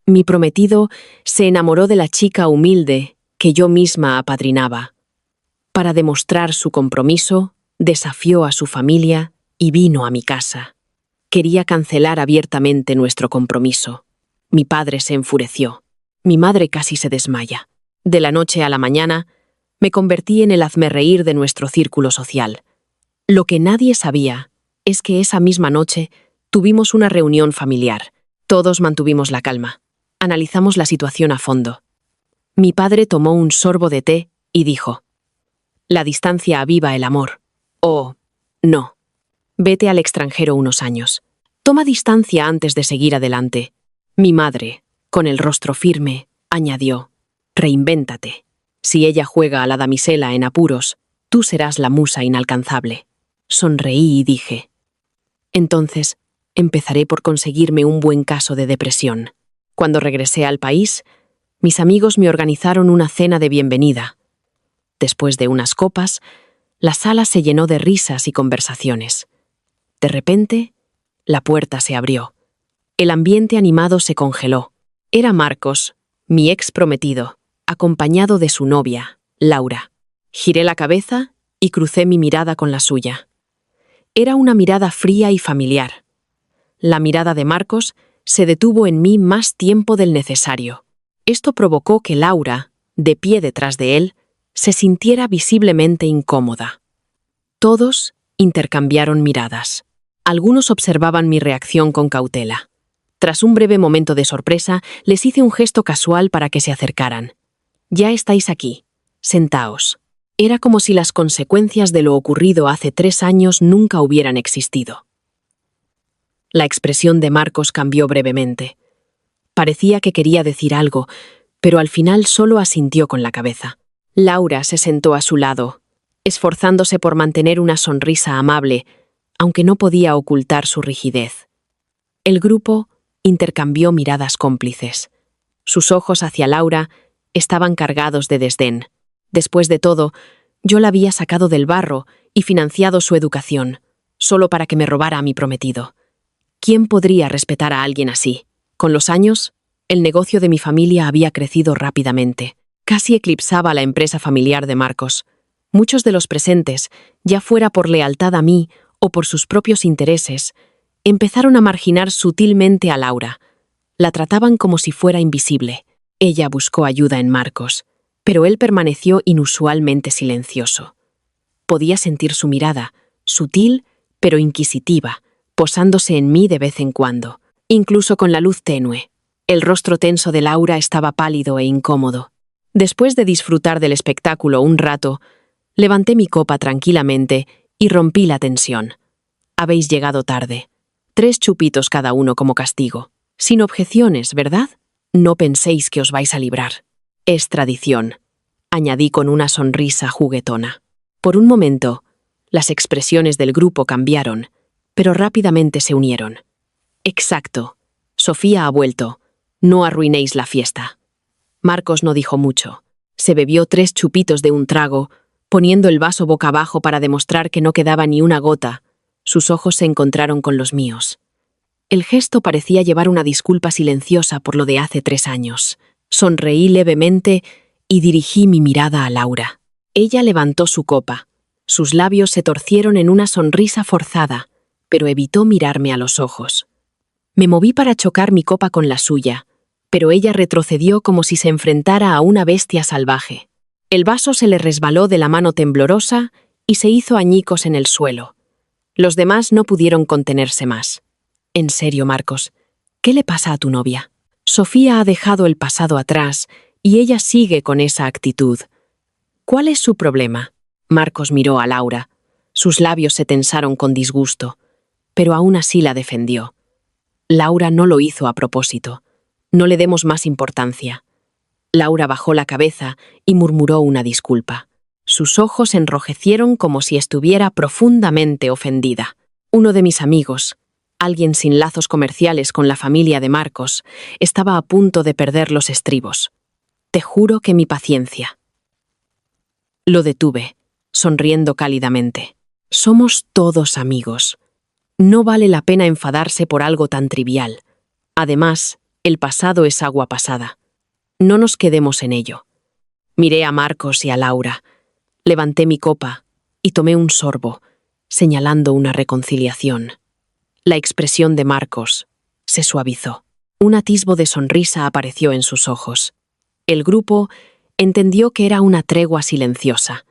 Mi prometido se enamoró de la chica humilde que yo misma apadrinaba. Para demostrar su compromiso, desafió a su familia y vino a mi casa. Quería cancelar abiertamente nuestro compromiso. Mi padre se enfureció. Mi madre casi se desmaya. De la noche a la mañana, me convertí en el hazmerreír de nuestro círculo social. Lo que nadie sabía es que esa misma noche tuvimos una reunión familiar. Todos mantuvimos la calma. Analizamos la situación a fondo. Mi padre tomó un sorbo de té y dijo: «La distancia aviva el amor». «Oh, no. Vete al extranjero unos años. Toma distancia antes de seguir adelante». Mi madre, con el rostro firme, añadió: «Reinvéntate. Si ella juega a la damisela en apuros, tú serás la musa inalcanzable». Sonreí y dije: «Entonces, empezaré por conseguirme un buen caso de depresión». Cuando regresé al país, mis amigos me organizaron una cena de bienvenida. Después de unas copas, la sala se llenó de risas y conversaciones. De repente, la puerta se abrió. El ambiente animado se congeló. Era Marcos, mi ex prometido, acompañado de su novia, Laura. Giré la cabeza y crucé mi mirada con la suya. Era una mirada fría y familiar. La mirada de Marcos se detuvo en mí más tiempo del necesario. Esto provocó que Laura, de pie detrás de él, se sintiera visiblemente incómoda. Todos intercambiaron miradas. Algunos observaban mi reacción con cautela. Tras un breve momento de sorpresa, les hice un gesto casual para que se acercaran. «Ya estáis aquí. Sentaos». Era como si las consecuencias de lo ocurrido hace 3 años nunca hubieran existido. La expresión de Marcos cambió brevemente. Parecía que quería decir algo, pero al final solo asintió con la cabeza. Laura se sentó a su lado, esforzándose por mantener una sonrisa amable, aunque no podía ocultar su rigidez. El grupo intercambió miradas cómplices. Sus ojos hacia Laura estaban cargados de desdén. Después de todo, yo la había sacado del barro y financiado su educación, solo para que me robara a mi prometido. ¿Quién podría respetar a alguien así? Con los años, el negocio de mi familia había crecido rápidamente. Casi eclipsaba la empresa familiar de Marcos. Muchos de los presentes, ya fuera por lealtad a mí o por sus propios intereses, empezaron a marginar sutilmente a Laura. La trataban como si fuera invisible. Ella buscó ayuda en Marcos, pero él permaneció inusualmente silencioso. Podía sentir su mirada, sutil pero inquisitiva, posándose en mí de vez en cuando, incluso con la luz tenue. El rostro tenso de Laura estaba pálido e incómodo. Después de disfrutar del espectáculo un rato, levanté mi copa tranquilamente y rompí la tensión. «Habéis llegado tarde. 3 chupitos cada uno como castigo. Sin objeciones, ¿verdad? No penséis que os vais a librar. Es tradición», añadí con una sonrisa juguetona. Por un momento, las expresiones del grupo cambiaron, pero rápidamente se unieron. «Exacto. Sofía ha vuelto. No arruinéis la fiesta». Marcos no dijo mucho. Se bebió 3 chupitos de un trago, poniendo el vaso boca abajo para demostrar que no quedaba ni una gota. Sus ojos se encontraron con los míos. El gesto parecía llevar una disculpa silenciosa por lo de hace 3 años. Sonreí levemente y dirigí mi mirada a Laura. Ella levantó su copa. Sus labios se torcieron en una sonrisa forzada, pero evitó mirarme a los ojos. Me moví para chocar mi copa con la suya, pero ella retrocedió como si se enfrentara a una bestia salvaje. El vaso se le resbaló de la mano temblorosa y se hizo añicos en el suelo. Los demás no pudieron contenerse más. «En serio, Marcos, ¿qué le pasa a tu novia? Sofía ha dejado el pasado atrás y ella sigue con esa actitud. ¿Cuál es su problema?» Marcos miró a Laura. Sus labios se tensaron con disgusto, pero aún así la defendió. «Laura no lo hizo a propósito. No le demos más importancia». Laura bajó la cabeza y murmuró una disculpa. Sus ojos enrojecieron como si estuviera profundamente ofendida. Uno de mis amigos, alguien sin lazos comerciales con la familia de Marcos, estaba a punto de perder los estribos. «Te juro que mi paciencia». Lo detuve, sonriendo cálidamente. «Somos todos amigos. No vale la pena enfadarse por algo tan trivial. Además, El pasado es agua pasada. No nos quedemos en ello. Miré a Marcos y a Laura. Levanté mi copa y tomé un sorbo, señalando una reconciliación. La expresión de Marcos se suavizó. Un atisbo de sonrisa apareció en sus ojos. El grupo entendió que era una tregua silenciosa.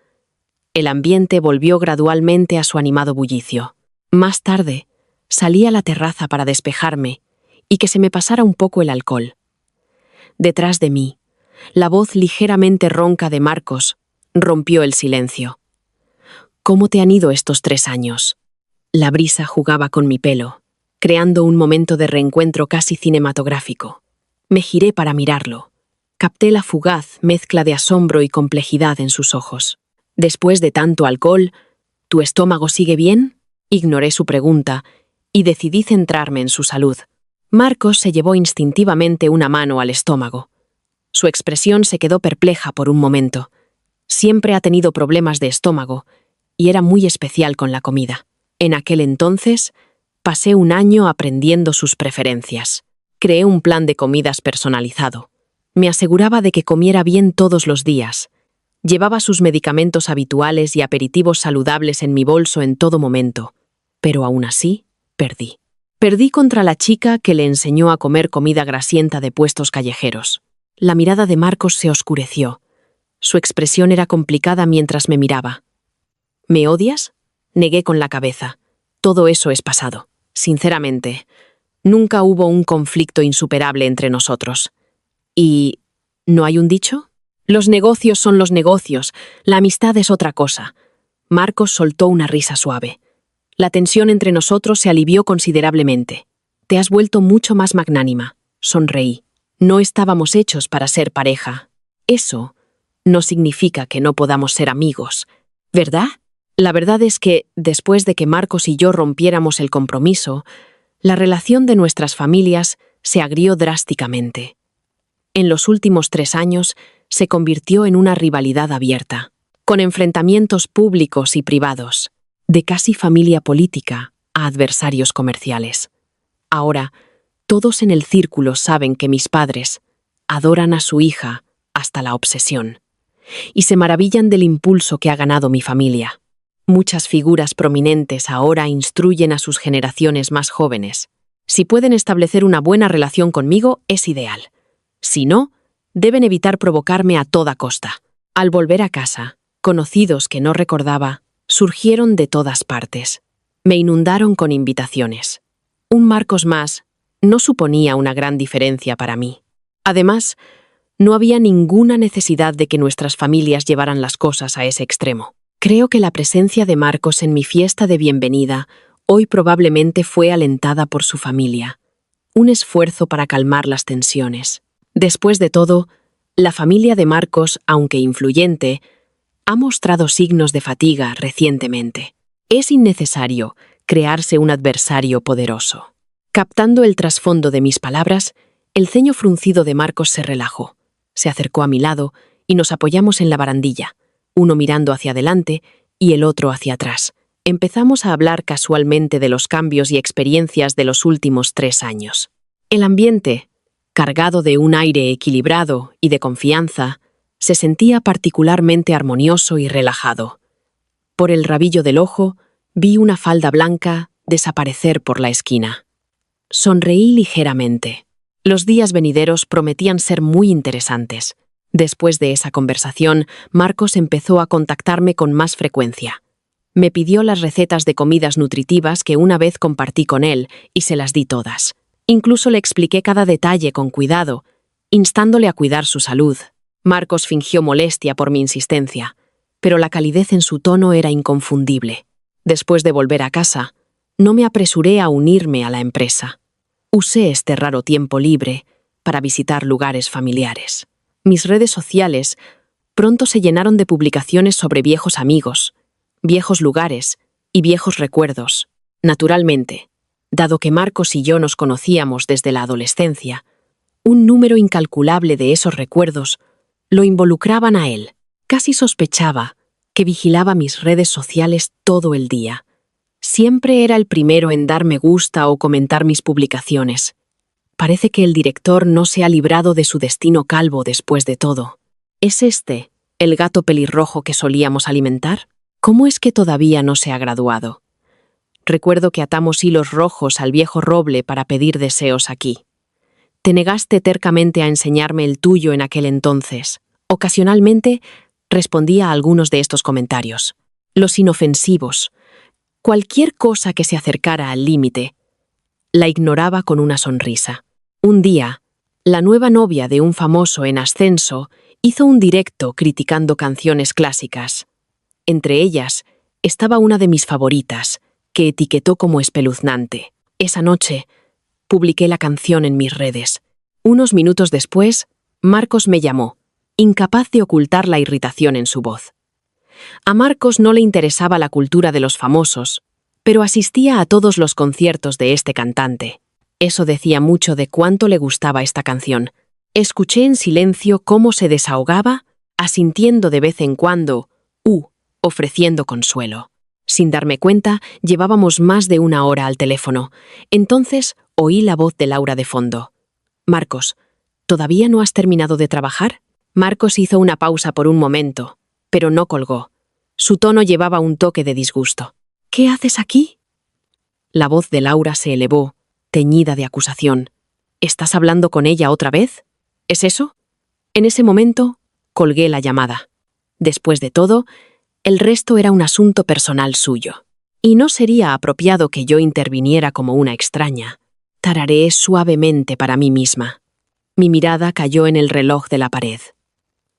El ambiente volvió gradualmente a su animado bullicio. Más tarde, salí a la terraza para despejarme y que se me pasara un poco el alcohol. Detrás de mí, la voz ligeramente ronca de Marcos rompió el silencio. ¿Cómo te han ido estos 3 años? La brisa jugaba con mi pelo, creando un momento de reencuentro casi cinematográfico. Me giré para mirarlo. Capté la fugaz mezcla de asombro y complejidad en sus ojos. Después de tanto alcohol, ¿tu estómago sigue bien? Ignoré su pregunta y decidí centrarme en su salud. Marcos se llevó instintivamente una mano al estómago. Su expresión se quedó perpleja por un momento. Siempre ha tenido problemas de estómago y era muy especial con la comida. En aquel entonces, pasé un año aprendiendo sus preferencias. Creé un plan de comidas personalizado. Me aseguraba de que comiera bien todos los días. Llevaba sus medicamentos habituales y aperitivos saludables en mi bolso en todo momento. Pero aún así, perdí. Perdí contra la chica que le enseñó a comer comida grasienta de puestos callejeros. La mirada de Marcos se oscureció. Su expresión era complicada mientras me miraba. ¿Me odias? Negué con la cabeza. Todo eso es pasado. Sinceramente, nunca hubo un conflicto insuperable entre nosotros. ¿Y no hay un dicho? Los negocios son los negocios, la amistad es otra cosa. Marcos soltó una risa suave. La tensión entre nosotros se alivió considerablemente. Te has vuelto mucho más magnánima. Sonreí. No estábamos hechos para ser pareja. Eso no significa que no podamos ser amigos, ¿verdad? La verdad es que, después de que Marcos y yo rompiéramos el compromiso, la relación de nuestras familias se agrió drásticamente. En los últimos 3 años se convirtió en una rivalidad abierta, con enfrentamientos públicos y privados, de casi familia política a adversarios comerciales. Ahora, todos en el círculo saben que mis padres adoran a su hija hasta la obsesión, y se maravillan del impulso que ha ganado mi familia. Muchas figuras prominentes ahora instruyen a sus generaciones más jóvenes. Si pueden establecer una buena relación conmigo, es ideal. Si no, deben evitar provocarme a toda costa. Al volver a casa, conocidos que no recordaba surgieron de todas partes. Me inundaron con invitaciones. Un Marcos más no suponía una gran diferencia para mí. Además, no había ninguna necesidad de que nuestras familias llevaran las cosas a ese extremo. Creo que la presencia de Marcos en mi fiesta de bienvenida hoy probablemente fue alentada por su familia. Un esfuerzo para calmar las tensiones. Después de todo, la familia de Marcos, aunque influyente, ha mostrado signos de fatiga recientemente. Es innecesario crearse un adversario poderoso. Captando el trasfondo de mis palabras, el ceño fruncido de Marcos se relajó. Se acercó a mi lado y nos apoyamos en la barandilla, uno mirando hacia adelante y el otro hacia atrás. Empezamos a hablar casualmente de los cambios y experiencias de los últimos 3 años. El ambiente, cargado de un aire equilibrado y de confianza, se sentía particularmente armonioso y relajado. Por el rabillo del ojo, vi una falda blanca desaparecer por la esquina. Sonreí ligeramente. Los días venideros prometían ser muy interesantes. Después de esa conversación, Marcos empezó a contactarme con más frecuencia. Me pidió las recetas de comidas nutritivas que una vez compartí con él y se las di todas. Incluso le expliqué cada detalle con cuidado, instándole a cuidar su salud. Marcos fingió molestia por mi insistencia, pero la calidez en su tono era inconfundible. Después de volver a casa, no me apresuré a unirme a la empresa. Usé este raro tiempo libre para visitar lugares familiares. Mis redes sociales pronto se llenaron de publicaciones sobre viejos amigos, viejos lugares y viejos recuerdos. Naturalmente, dado que Marcos y yo nos conocíamos desde la adolescencia, un número incalculable de esos recuerdos lo involucraban a él. Casi sospechaba que vigilaba mis redes sociales todo el día. Siempre era el primero en dar me gusta o comentar mis publicaciones. Parece que el director no se ha librado de su destino calvo después de todo. ¿Es este el gato pelirrojo que solíamos alimentar? ¿Cómo es que todavía no se ha graduado? Recuerdo que atamos hilos rojos al viejo roble para pedir deseos aquí. Te negaste tercamente a enseñarme el tuyo en aquel entonces. Ocasionalmente respondía a algunos de estos comentarios. Los inofensivos. Cualquier cosa que se acercara al límite, la ignoraba con una sonrisa. Un día, la nueva novia de un famoso en ascenso hizo un directo criticando canciones clásicas. Entre ellas, estaba una de mis favoritas, que etiquetó como espeluznante. Esa noche, publiqué la canción en mis redes. Unos minutos después, Marcos me llamó, incapaz de ocultar la irritación en su voz. A Marcos no le interesaba la cultura de los famosos, pero asistía a todos los conciertos de este cantante. Eso decía mucho de cuánto le gustaba esta canción. Escuché en silencio cómo se desahogaba, asintiendo de vez en cuando, ofreciendo consuelo. Sin darme cuenta, llevábamos más de 1 hora al teléfono. Entonces oí la voz de Laura de fondo. «Marcos, ¿todavía no has terminado de trabajar?» Marcos hizo una pausa por un momento, pero no colgó. Su tono llevaba un toque de disgusto. «¿Qué haces aquí?» La voz de Laura se elevó, teñida de acusación. «¿Estás hablando con ella otra vez? ¿Es eso?» En ese momento, colgué la llamada. Después de todo, el resto era un asunto personal suyo. Y no sería apropiado que yo interviniera como una extraña. Tarareé suavemente para mí misma. Mi mirada cayó en el reloj de la pared.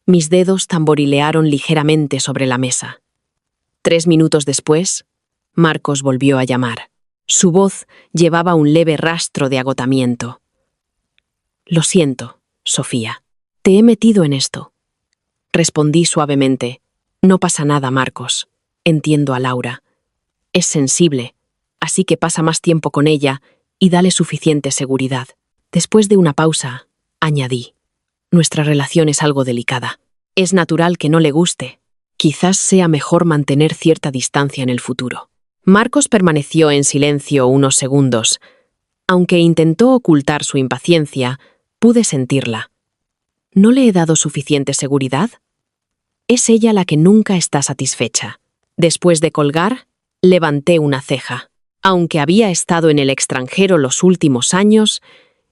Mis dedos tamborilearon ligeramente sobre la mesa. 3 minutos después, Marcos volvió a llamar. Su voz llevaba un leve rastro de agotamiento. «Lo siento, Sofía. Te he metido en esto». Respondí suavemente. «No pasa nada, Marcos. Entiendo a Laura. Es sensible, así que pasa más tiempo con ella y dale suficiente seguridad». Después de una pausa, añadí. «Nuestra relación es algo delicada. Es natural que no le guste. Quizás sea mejor mantener cierta distancia en el futuro». Marcos permaneció en silencio unos segundos. Aunque intentó ocultar su impaciencia, pude sentirla. ¿No le he dado suficiente seguridad? Es ella la que nunca está satisfecha. Después de colgar, levanté una ceja. Aunque había estado en el extranjero los últimos años,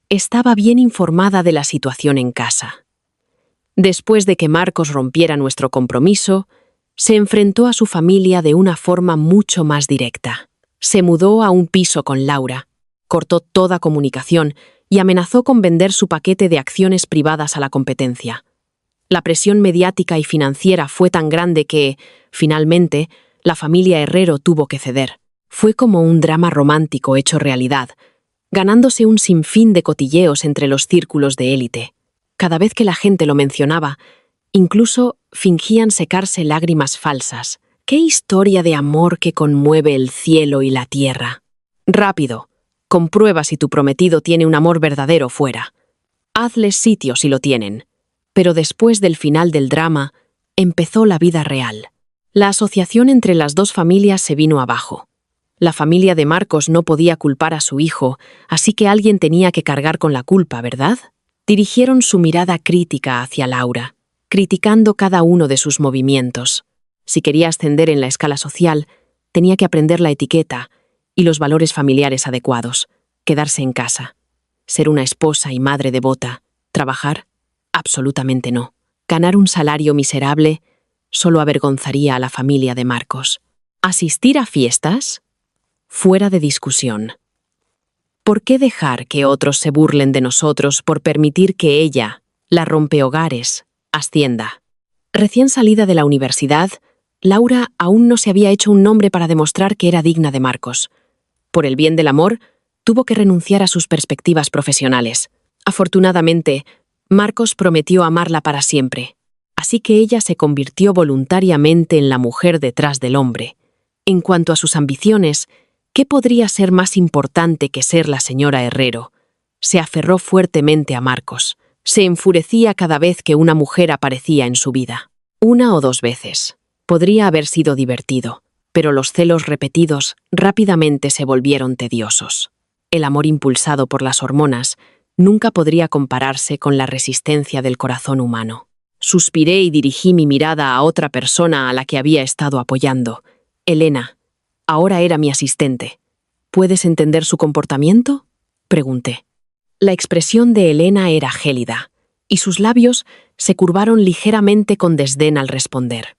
estaba bien informada de la situación en casa. Después de que Marcos rompiera nuestro compromiso, se enfrentó a su familia de una forma mucho más directa. Se mudó a un piso con Laura, cortó toda comunicación y amenazó con vender su paquete de acciones privadas a la competencia. La presión mediática y financiera fue tan grande que, finalmente, la familia Herrero tuvo que ceder. Fue como un drama romántico hecho realidad, ganándose un sinfín de cotilleos entre los círculos de élite. Cada vez que la gente lo mencionaba, incluso fingían secarse lágrimas falsas. ¡Qué historia de amor que conmueve el cielo y la tierra! Rápido, comprueba si tu prometido tiene un amor verdadero fuera. Hazles sitio si lo tienen. Pero después del final del drama, empezó la vida real. La asociación entre las dos familias se vino abajo. La familia de Marcos no podía culpar a su hijo, así que alguien tenía que cargar con la culpa, ¿verdad? Dirigieron su mirada crítica hacia Laura, criticando cada uno de sus movimientos. Si quería ascender en la escala social, tenía que aprender la etiqueta y los valores familiares adecuados, quedarse en casa, ser una esposa y madre devota, trabajar, absolutamente no. Ganar un salario miserable solo avergonzaría a la familia de Marcos. ¿Asistir a fiestas? Fuera de discusión. ¿Por qué dejar que otros se burlen de nosotros por permitir que ella, la rompehogares, ascienda? Recién salida de la universidad, Laura aún no se había hecho un nombre para demostrar que era digna de Marcos. Por el bien del amor, tuvo que renunciar a sus perspectivas profesionales. Afortunadamente, Marcos prometió amarla para siempre, así que ella se convirtió voluntariamente en la mujer detrás del hombre. En cuanto a sus ambiciones, ¿qué podría ser más importante que ser la señora Herrero? Se aferró fuertemente a Marcos. Se enfurecía cada vez que una mujer aparecía en su vida. 1 o 2 veces. Podría haber sido divertido, pero los celos repetidos rápidamente se volvieron tediosos. El amor impulsado por las hormonas nunca podría compararse con la resistencia del corazón humano. Suspiré y dirigí mi mirada a otra persona a la que había estado apoyando. Elena. Ahora era mi asistente. ¿Puedes entender su comportamiento?, pregunté. La expresión de Elena era gélida, y sus labios se curvaron ligeramente con desdén al responder.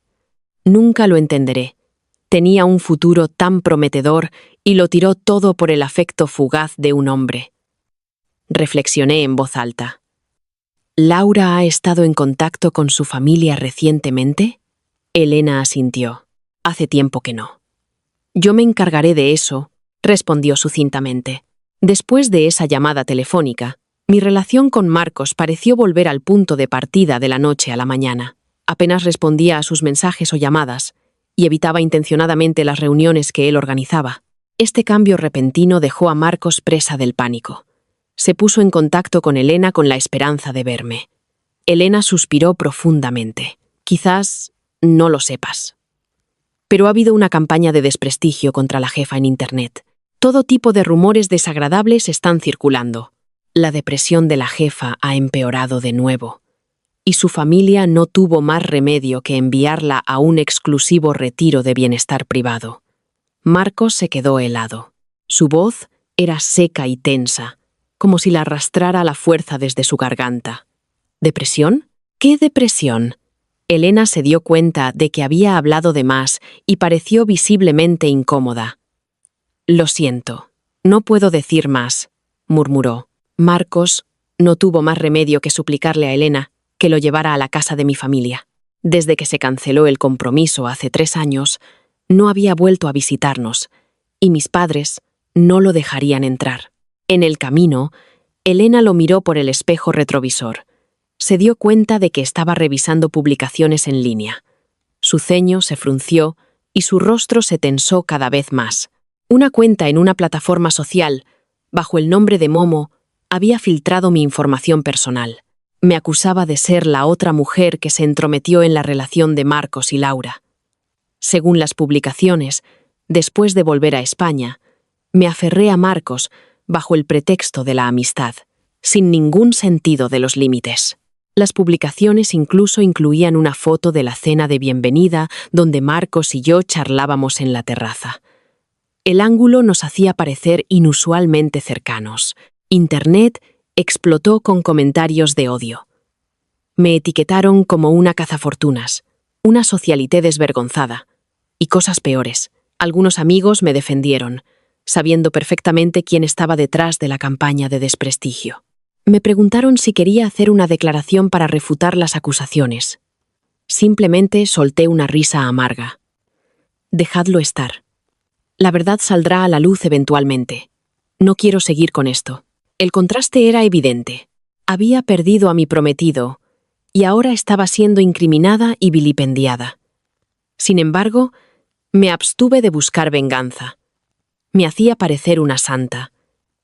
Nunca lo entenderé. Tenía un futuro tan prometedor y lo tiró todo por el afecto fugaz de un hombre. Reflexioné en voz alta. ¿Laura ha estado en contacto con su familia recientemente? Elena asintió. Hace tiempo que no. Yo me encargaré de eso, respondió sucintamente. Después de esa llamada telefónica, mi relación con Marcos pareció volver al punto de partida de la noche a la mañana. Apenas respondía a sus mensajes o llamadas, y evitaba intencionadamente las reuniones que él organizaba. Este cambio repentino dejó a Marcos presa del pánico. Se puso en contacto con Elena con la esperanza de verme. Elena suspiró profundamente. Quizás no lo sepas. Pero ha habido una campaña de desprestigio contra la jefa en Internet. Todo tipo de rumores desagradables están circulando. La depresión de la jefa ha empeorado de nuevo, y su familia no tuvo más remedio que enviarla a un exclusivo retiro de bienestar privado. Marcos se quedó helado. Su voz era seca y tensa, como si la arrastrara la fuerza desde su garganta. ¿Depresión? ¿Qué depresión? Elena se dio cuenta de que había hablado de más y pareció visiblemente incómoda. Lo siento, no puedo decir más, murmuró. Marcos no tuvo más remedio que suplicarle a Elena que lo llevara a la casa de mi familia. Desde que se canceló el compromiso hace 3 años, no había vuelto a visitarnos, y mis padres no lo dejarían entrar. En el camino, Elena lo miró por el espejo retrovisor. Se dio cuenta de que estaba revisando publicaciones en línea. Su ceño se frunció y su rostro se tensó cada vez más. Una cuenta en una plataforma social, bajo el nombre de Momo, había filtrado mi información personal. Me acusaba de ser la otra mujer que se entrometió en la relación de Marcos y Laura. Según las publicaciones, después de volver a España, me aferré a Marcos bajo el pretexto de la amistad, sin ningún sentido de los límites. Las publicaciones incluso incluían una foto de la cena de bienvenida donde Marcos y yo charlábamos en la terraza. El ángulo nos hacía parecer inusualmente cercanos. Internet explotó con comentarios de odio. Me etiquetaron como una cazafortunas, una socialité desvergonzada, y cosas peores. Algunos amigos me defendieron, sabiendo perfectamente quién estaba detrás de la campaña de desprestigio. Me preguntaron si quería hacer una declaración para refutar las acusaciones. Simplemente solté una risa amarga. Dejadlo estar. La verdad saldrá a la luz eventualmente. No quiero seguir con esto. El contraste era evidente. Había perdido a mi prometido y ahora estaba siendo incriminada y vilipendiada. Sin embargo, me abstuve de buscar venganza. Me hacía parecer una santa,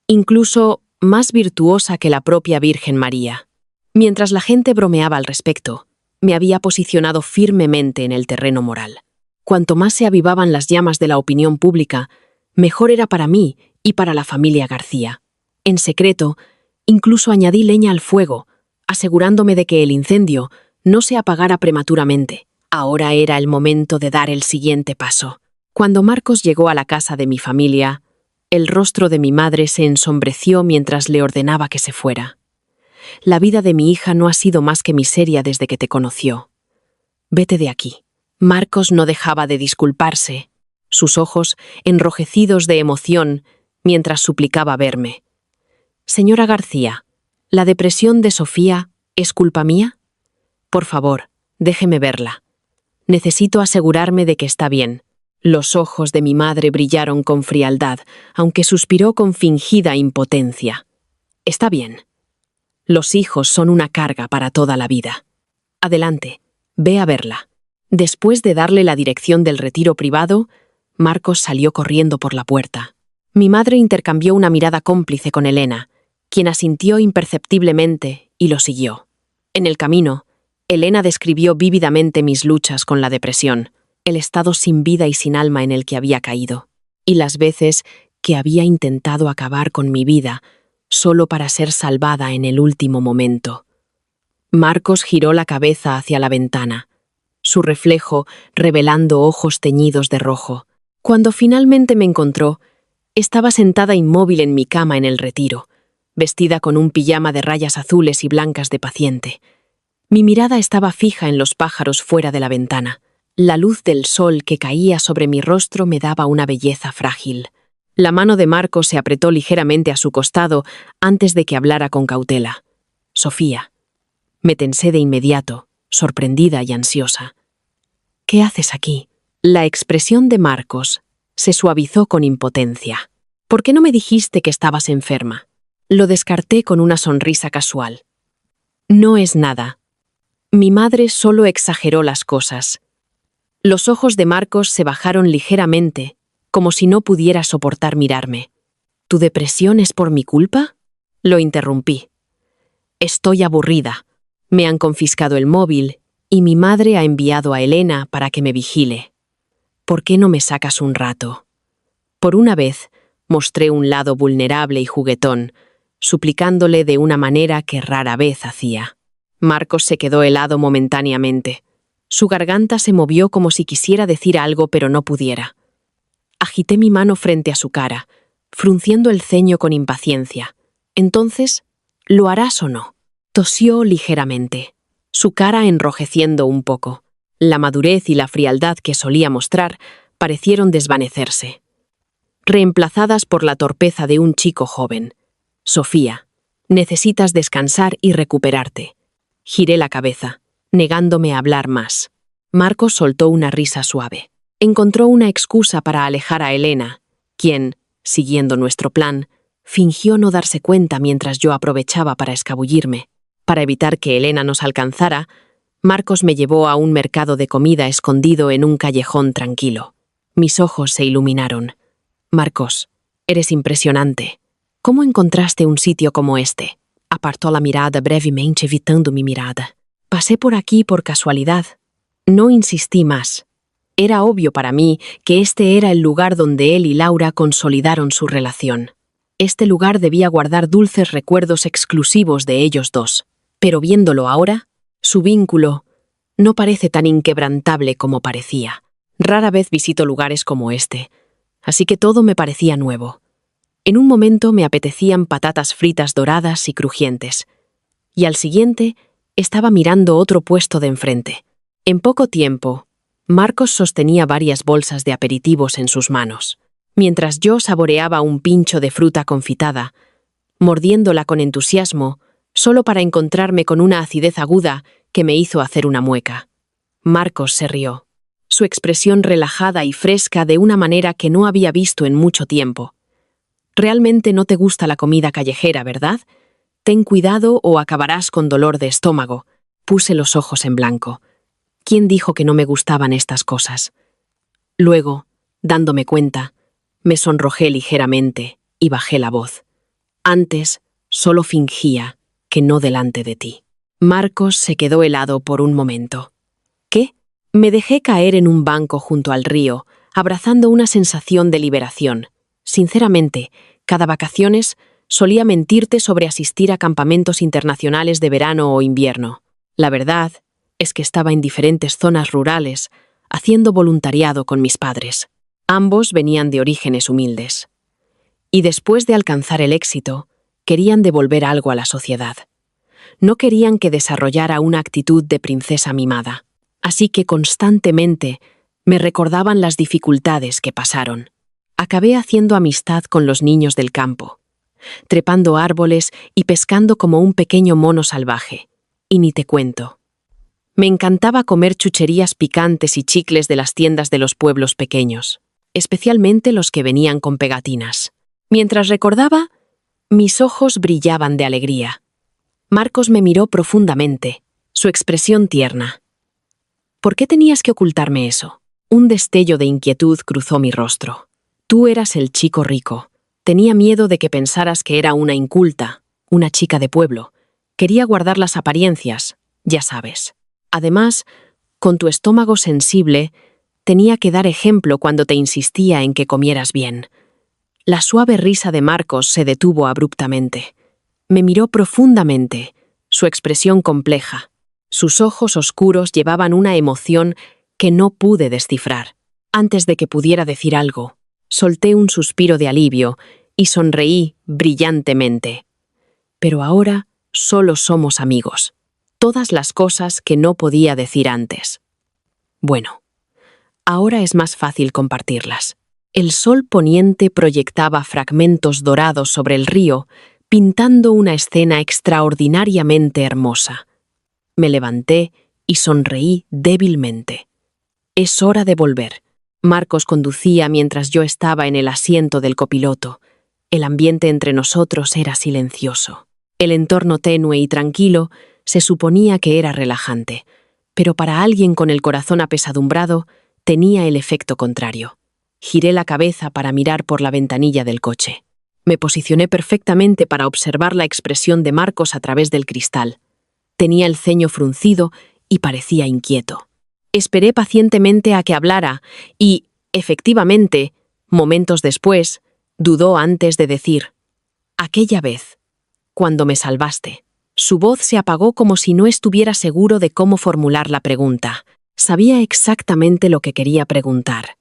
incluso más virtuosa que la propia Virgen María. Mientras la gente bromeaba al respecto, me había posicionado firmemente en el terreno moral. Cuanto más se avivaban las llamas de la opinión pública, mejor era para mí y para la familia García. En secreto, incluso añadí leña al fuego, asegurándome de que el incendio no se apagara prematuramente. Ahora era el momento de dar el siguiente paso. Cuando Marcos llegó a la casa de mi familia, el rostro de mi madre se ensombreció mientras le ordenaba que se fuera. La vida de mi hija no ha sido más que miseria desde que te conoció. Vete de aquí. Marcos no dejaba de disculparse, sus ojos enrojecidos de emoción mientras suplicaba verme. Señora García, ¿la depresión de Sofía es culpa mía? Por favor, déjeme verla. Necesito asegurarme de que está bien. Los ojos de mi madre brillaron con frialdad, aunque suspiró con fingida impotencia. Está bien. Los hijos son una carga para toda la vida. Adelante, ve a verla. Después de darle la dirección del retiro privado, Marcos salió corriendo por la puerta. Mi madre intercambió una mirada cómplice con Elena, quien asintió imperceptiblemente y lo siguió. En el camino, Elena describió vívidamente mis luchas con la depresión, el estado sin vida y sin alma en el que había caído, y las veces que había intentado acabar con mi vida solo para ser salvada en el último momento. Marcos giró la cabeza hacia la ventana, su reflejo revelando ojos teñidos de rojo. Cuando finalmente me encontró, estaba sentada inmóvil en mi cama en el retiro, vestida con un pijama de rayas azules y blancas de paciente. Mi mirada estaba fija en los pájaros fuera de la ventana. La luz del sol que caía sobre mi rostro me daba una belleza frágil. La mano de Marcos se apretó ligeramente a su costado antes de que hablara con cautela. «Sofía». Me tensé de inmediato, sorprendida y ansiosa. «¿Qué haces aquí?» La expresión de Marcos se suavizó con impotencia. «¿Por qué no me dijiste que estabas enferma?» Lo descarté con una sonrisa casual. «No es nada. Mi madre solo exageró las cosas». Los ojos de Marcos se bajaron ligeramente, como si no pudiera soportar mirarme. «¿Tu depresión es por mi culpa?» Lo interrumpí. «Estoy aburrida. Me han confiscado el móvil y mi madre ha enviado a Elena para que me vigile. ¿Por qué no me sacas un rato?» Por una vez, mostré un lado vulnerable y juguetón, suplicándole de una manera que rara vez hacía. Marcos se quedó helado momentáneamente. Su garganta se movió como si quisiera decir algo, pero no pudiera. Agité mi mano frente a su cara, frunciendo el ceño con impaciencia. «Entonces, ¿lo harás o no?» Tosió ligeramente, su cara enrojeciendo un poco. La madurez y la frialdad que solía mostrar parecieron desvanecerse, reemplazadas por la torpeza de un chico joven. «Sofía, necesitas descansar y recuperarte». Giré la cabeza, negándome a hablar más. Marcos soltó una risa suave. Encontró una excusa para alejar a Elena, quien, siguiendo nuestro plan, fingió no darse cuenta mientras yo aprovechaba para escabullirme. Para evitar que Elena nos alcanzara, Marcos me llevó a un mercado de comida escondido en un callejón tranquilo. Mis ojos se iluminaron. «Marcos, eres impresionante. ¿Cómo encontraste un sitio como este?» Apartó la mirada brevemente, evitando mi mirada. «Pasé por aquí por casualidad». No insistí más. Era obvio para mí que este era el lugar donde él y Laura consolidaron su relación. Este lugar debía guardar dulces recuerdos exclusivos de ellos dos. Pero viéndolo ahora, su vínculo no parece tan inquebrantable como parecía. Rara vez visito lugares como este, así que todo me parecía nuevo. En un momento me apetecían patatas fritas doradas y crujientes, y al siguiente estaba mirando otro puesto de enfrente. En poco tiempo, Marcos sostenía varias bolsas de aperitivos en sus manos, mientras yo saboreaba un pincho de fruta confitada, mordiéndola con entusiasmo, solo para encontrarme con una acidez aguda que me hizo hacer una mueca. Marcos se rió, su expresión relajada y fresca de una manera que no había visto en mucho tiempo. «Realmente no te gusta la comida callejera, ¿verdad? Ten cuidado o acabarás con dolor de estómago». Puse los ojos en blanco. ¿Quién dijo que no me gustaban estas cosas? Luego, dándome cuenta, me sonrojé ligeramente y bajé la voz. «Antes, solo fingía que no delante de ti». Marcos se quedó helado por un momento. «¿Qué?» Me dejé caer en un banco junto al río, abrazando una sensación de liberación. Sinceramente, cada vacaciones solía mentirte sobre asistir a campamentos internacionales de verano o invierno. La verdad es que estaba en diferentes zonas rurales, haciendo voluntariado con mis padres. Ambos venían de orígenes humildes. Y después de alcanzar el éxito, querían devolver algo a la sociedad. No querían que desarrollara una actitud de princesa mimada, así que constantemente me recordaban las dificultades que pasaron. Acabé haciendo amistad con los niños del campo, trepando árboles y pescando como un pequeño mono salvaje. Y ni te cuento. Me encantaba comer chucherías picantes y chicles de las tiendas de los pueblos pequeños, especialmente los que venían con pegatinas. Mientras recordaba, mis ojos brillaban de alegría. Marcos me miró profundamente, su expresión tierna. ¿Por qué tenías que ocultarme eso? Un destello de inquietud cruzó mi rostro. Tú eras el chico rico. Tenía miedo de que pensaras que era una inculta, una chica de pueblo. Quería guardar las apariencias, ya sabes. Además, con tu estómago sensible, tenía que dar ejemplo cuando te insistía en que comieras bien. La suave risa de Marcos se detuvo abruptamente. Me miró profundamente, su expresión compleja. Sus ojos oscuros llevaban una emoción que no pude descifrar. Antes de que pudiera decir algo, solté un suspiro de alivio y sonreí brillantemente. Pero ahora solo somos amigos. Todas las cosas que no podía decir antes. Bueno, ahora es más fácil compartirlas. El sol poniente proyectaba fragmentos dorados sobre el río, pintando una escena extraordinariamente hermosa. Me levanté y sonreí débilmente. Es hora de volver. Marcos conducía mientras yo estaba en el asiento del copiloto. El ambiente entre nosotros era silencioso. El entorno tenue y tranquilo se suponía que era relajante, pero para alguien con el corazón apesadumbrado tenía el efecto contrario. Giré la cabeza para mirar por la ventanilla del coche. Me posicioné perfectamente para observar la expresión de Marcos a través del cristal. Tenía el ceño fruncido y parecía inquieto. Esperé pacientemente a que hablara y, efectivamente, momentos después, dudó antes de decir: «Aquella vez, cuando me salvaste». Su voz se apagó como si no estuviera seguro de cómo formular la pregunta. Sabía exactamente lo que quería preguntar.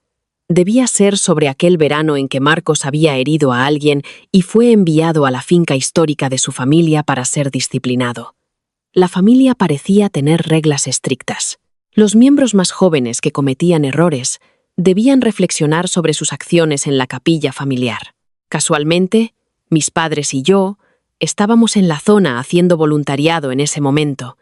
Debía ser sobre aquel verano en que Marcos había herido a alguien y fue enviado a la finca histórica de su familia para ser disciplinado. La familia parecía tener reglas estrictas. Los miembros más jóvenes que cometían errores debían reflexionar sobre sus acciones en la capilla familiar. Casualmente, mis padres y yo estábamos en la zona haciendo voluntariado en ese momento.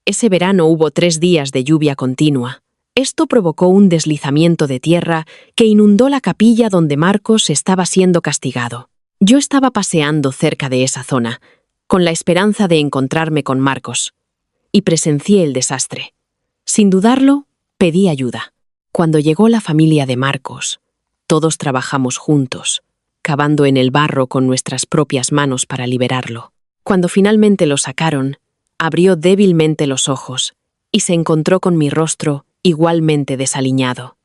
Ese verano hubo 3 días de lluvia continua. Esto provocó un deslizamiento de tierra que inundó la capilla donde Marcos estaba siendo castigado. Yo estaba paseando cerca de esa zona, con la esperanza de encontrarme con Marcos, y presencié el desastre. Sin dudarlo, pedí ayuda. Cuando llegó la familia de Marcos, todos trabajamos juntos, cavando en el barro con nuestras propias manos para liberarlo. Cuando finalmente lo sacaron, abrió débilmente los ojos y se encontró con mi rostro igualmente desaliñado.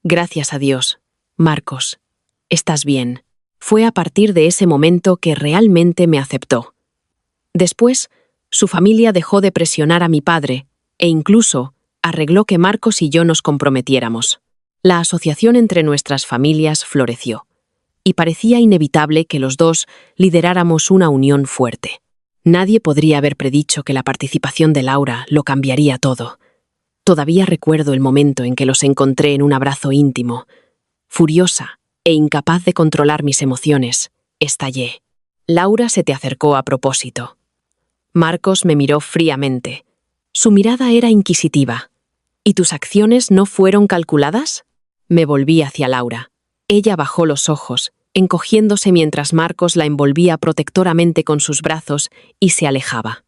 «Gracias a Dios, Marcos, estás bien». Fue a partir de ese momento que realmente me aceptó. Después, su familia dejó de presionar a mi padre e incluso arregló que Marcos y yo nos comprometiéramos. La asociación entre nuestras familias floreció, y parecía inevitable que los dos lideráramos una unión fuerte. Nadie podría haber predicho que la participación de Laura lo cambiaría todo. Todavía recuerdo el momento en que los encontré en un abrazo íntimo. Furiosa e incapaz de controlar mis emociones, estallé. Laura se te acercó a propósito. Marcos me miró fríamente. Su mirada era inquisitiva. ¿Y tus acciones no fueron calculadas? Me volví hacia Laura. Ella bajó los ojos, encogiéndose mientras Marcos la envolvía protectoramente con sus brazos y se alejaba.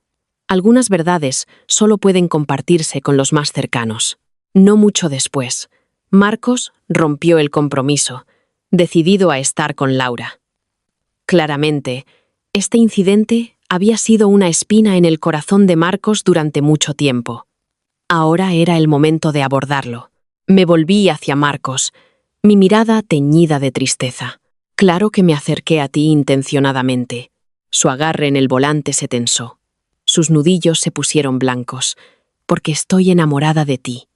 Algunas verdades solo pueden compartirse con los más cercanos. No mucho después, Marcos rompió el compromiso, decidido a estar con Laura. Claramente, este incidente había sido una espina en el corazón de Marcos durante mucho tiempo. Ahora era el momento de abordarlo. Me volví hacia Marcos, mi mirada teñida de tristeza. Claro que me acerqué a ti intencionadamente. Su agarre en el volante se tensó. Sus nudillos se pusieron blancos, porque estoy enamorada de ti.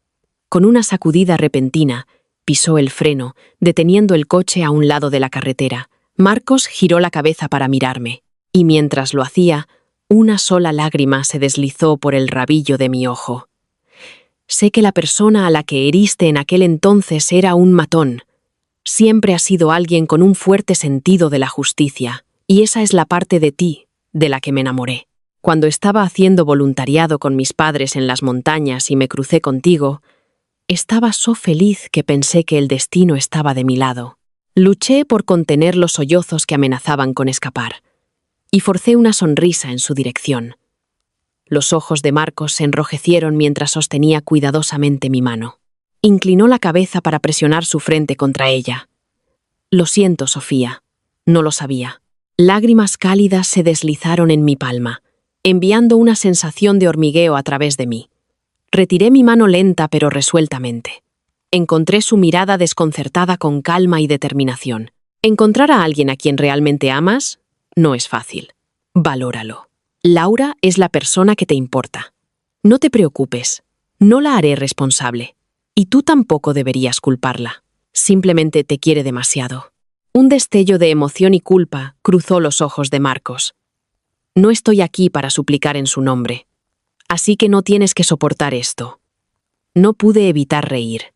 Con una sacudida repentina, pisó el freno, deteniendo el coche a un lado de la carretera. Marcos giró la cabeza para mirarme, y mientras lo hacía, una sola lágrima se deslizó por el rabillo de mi ojo. Sé que la persona a la que heriste en aquel entonces era un matón. Siempre has sido alguien con un fuerte sentido de la justicia, y esa es la parte de ti de la que me enamoré. Cuando estaba haciendo voluntariado con mis padres en las montañas y me crucé contigo, estaba so feliz que pensé que el destino estaba de mi lado. Luché por contener los sollozos que amenazaban con escapar, y forcé una sonrisa en su dirección. Los ojos de Marcos se enrojecieron mientras sostenía cuidadosamente mi mano. Inclinó la cabeza para presionar su frente contra ella. «Lo siento, Sofía. No lo sabía». Lágrimas cálidas se deslizaron en mi palma, enviando una sensación de hormigueo a través de mí. Retiré mi mano lenta pero resueltamente. Encontré su mirada desconcertada con calma y determinación. Encontrar a alguien a quien realmente amas no es fácil. Valóralo. Laura es la persona que te importa. No te preocupes, no la haré responsable. Y tú tampoco deberías culparla. Simplemente te quiere demasiado. Un destello de emoción y culpa cruzó los ojos de Marcos. No estoy aquí para suplicar en su nombre. Así que no tienes que soportar esto. No pude evitar reír.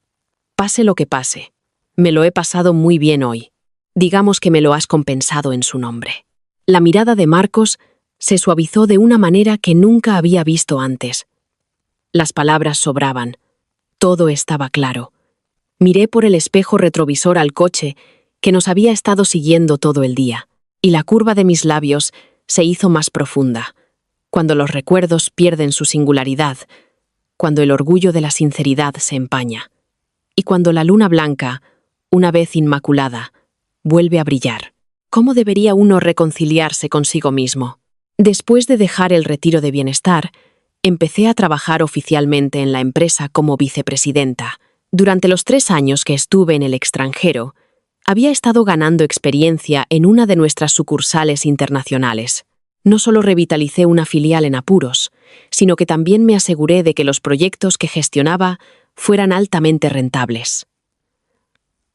Pase lo que pase, me lo he pasado muy bien hoy. Digamos que me lo has compensado en su nombre. La mirada de Marcos se suavizó de una manera que nunca había visto antes. Las palabras sobraban. Todo estaba claro. Miré por el espejo retrovisor al coche que nos había estado siguiendo todo el día, y la curva de mis labios se hizo más profunda, cuando los recuerdos pierden su singularidad, cuando el orgullo de la sinceridad se empaña, y cuando la luna blanca, una vez inmaculada, vuelve a brillar. ¿Cómo debería uno reconciliarse consigo mismo? Después de dejar el retiro de bienestar, empecé a trabajar oficialmente en la empresa como vicepresidenta. Durante los 3 años que estuve en el extranjero, había estado ganando experiencia en una de nuestras sucursales internacionales. No solo revitalicé una filial en apuros, sino que también me aseguré de que los proyectos que gestionaba fueran altamente rentables.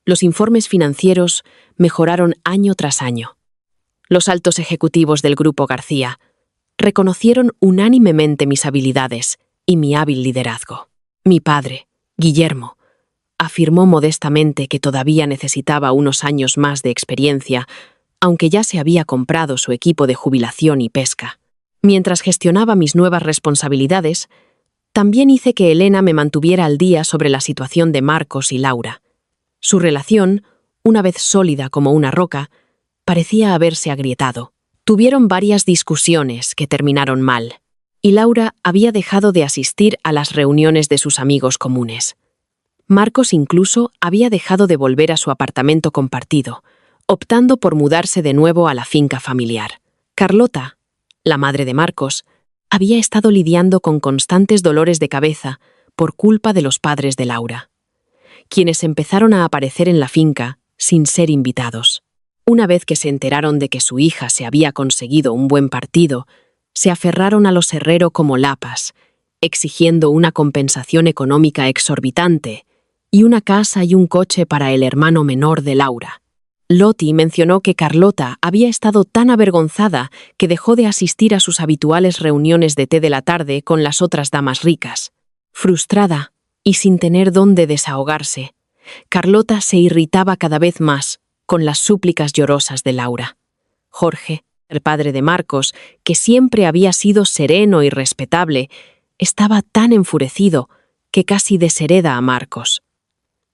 Los informes financieros mejoraron año tras año. Los altos ejecutivos del Grupo García reconocieron unánimemente mis habilidades y mi hábil liderazgo. Mi padre, Guillermo, afirmó modestamente que todavía necesitaba unos años más de experiencia, aunque ya se había comprado su equipo de jubilación y pesca. Mientras gestionaba mis nuevas responsabilidades, también hice que Elena me mantuviera al día sobre la situación de Marcos y Laura. Su relación, una vez sólida como una roca, parecía haberse agrietado. Tuvieron varias discusiones que terminaron mal, y Laura había dejado de asistir a las reuniones de sus amigos comunes. Marcos incluso había dejado de volver a su apartamento compartido, optando por mudarse de nuevo a la finca familiar. Carlota, la madre de Marcos, había estado lidiando con constantes dolores de cabeza por culpa de los padres de Laura, quienes empezaron a aparecer en la finca sin ser invitados. Una vez que se enteraron de que su hija se había conseguido un buen partido, se aferraron a los Herrero como lapas, exigiendo una compensación económica exorbitante y una casa y un coche para el hermano menor de Laura. Loti mencionó que Carlota había estado tan avergonzada que dejó de asistir a sus habituales reuniones de té de la tarde con las otras damas ricas. Frustrada y sin tener dónde desahogarse, Carlota se irritaba cada vez más con las súplicas llorosas de Laura. Jorge, el padre de Marcos, que siempre había sido sereno y respetable, estaba tan enfurecido que casi deshereda a Marcos.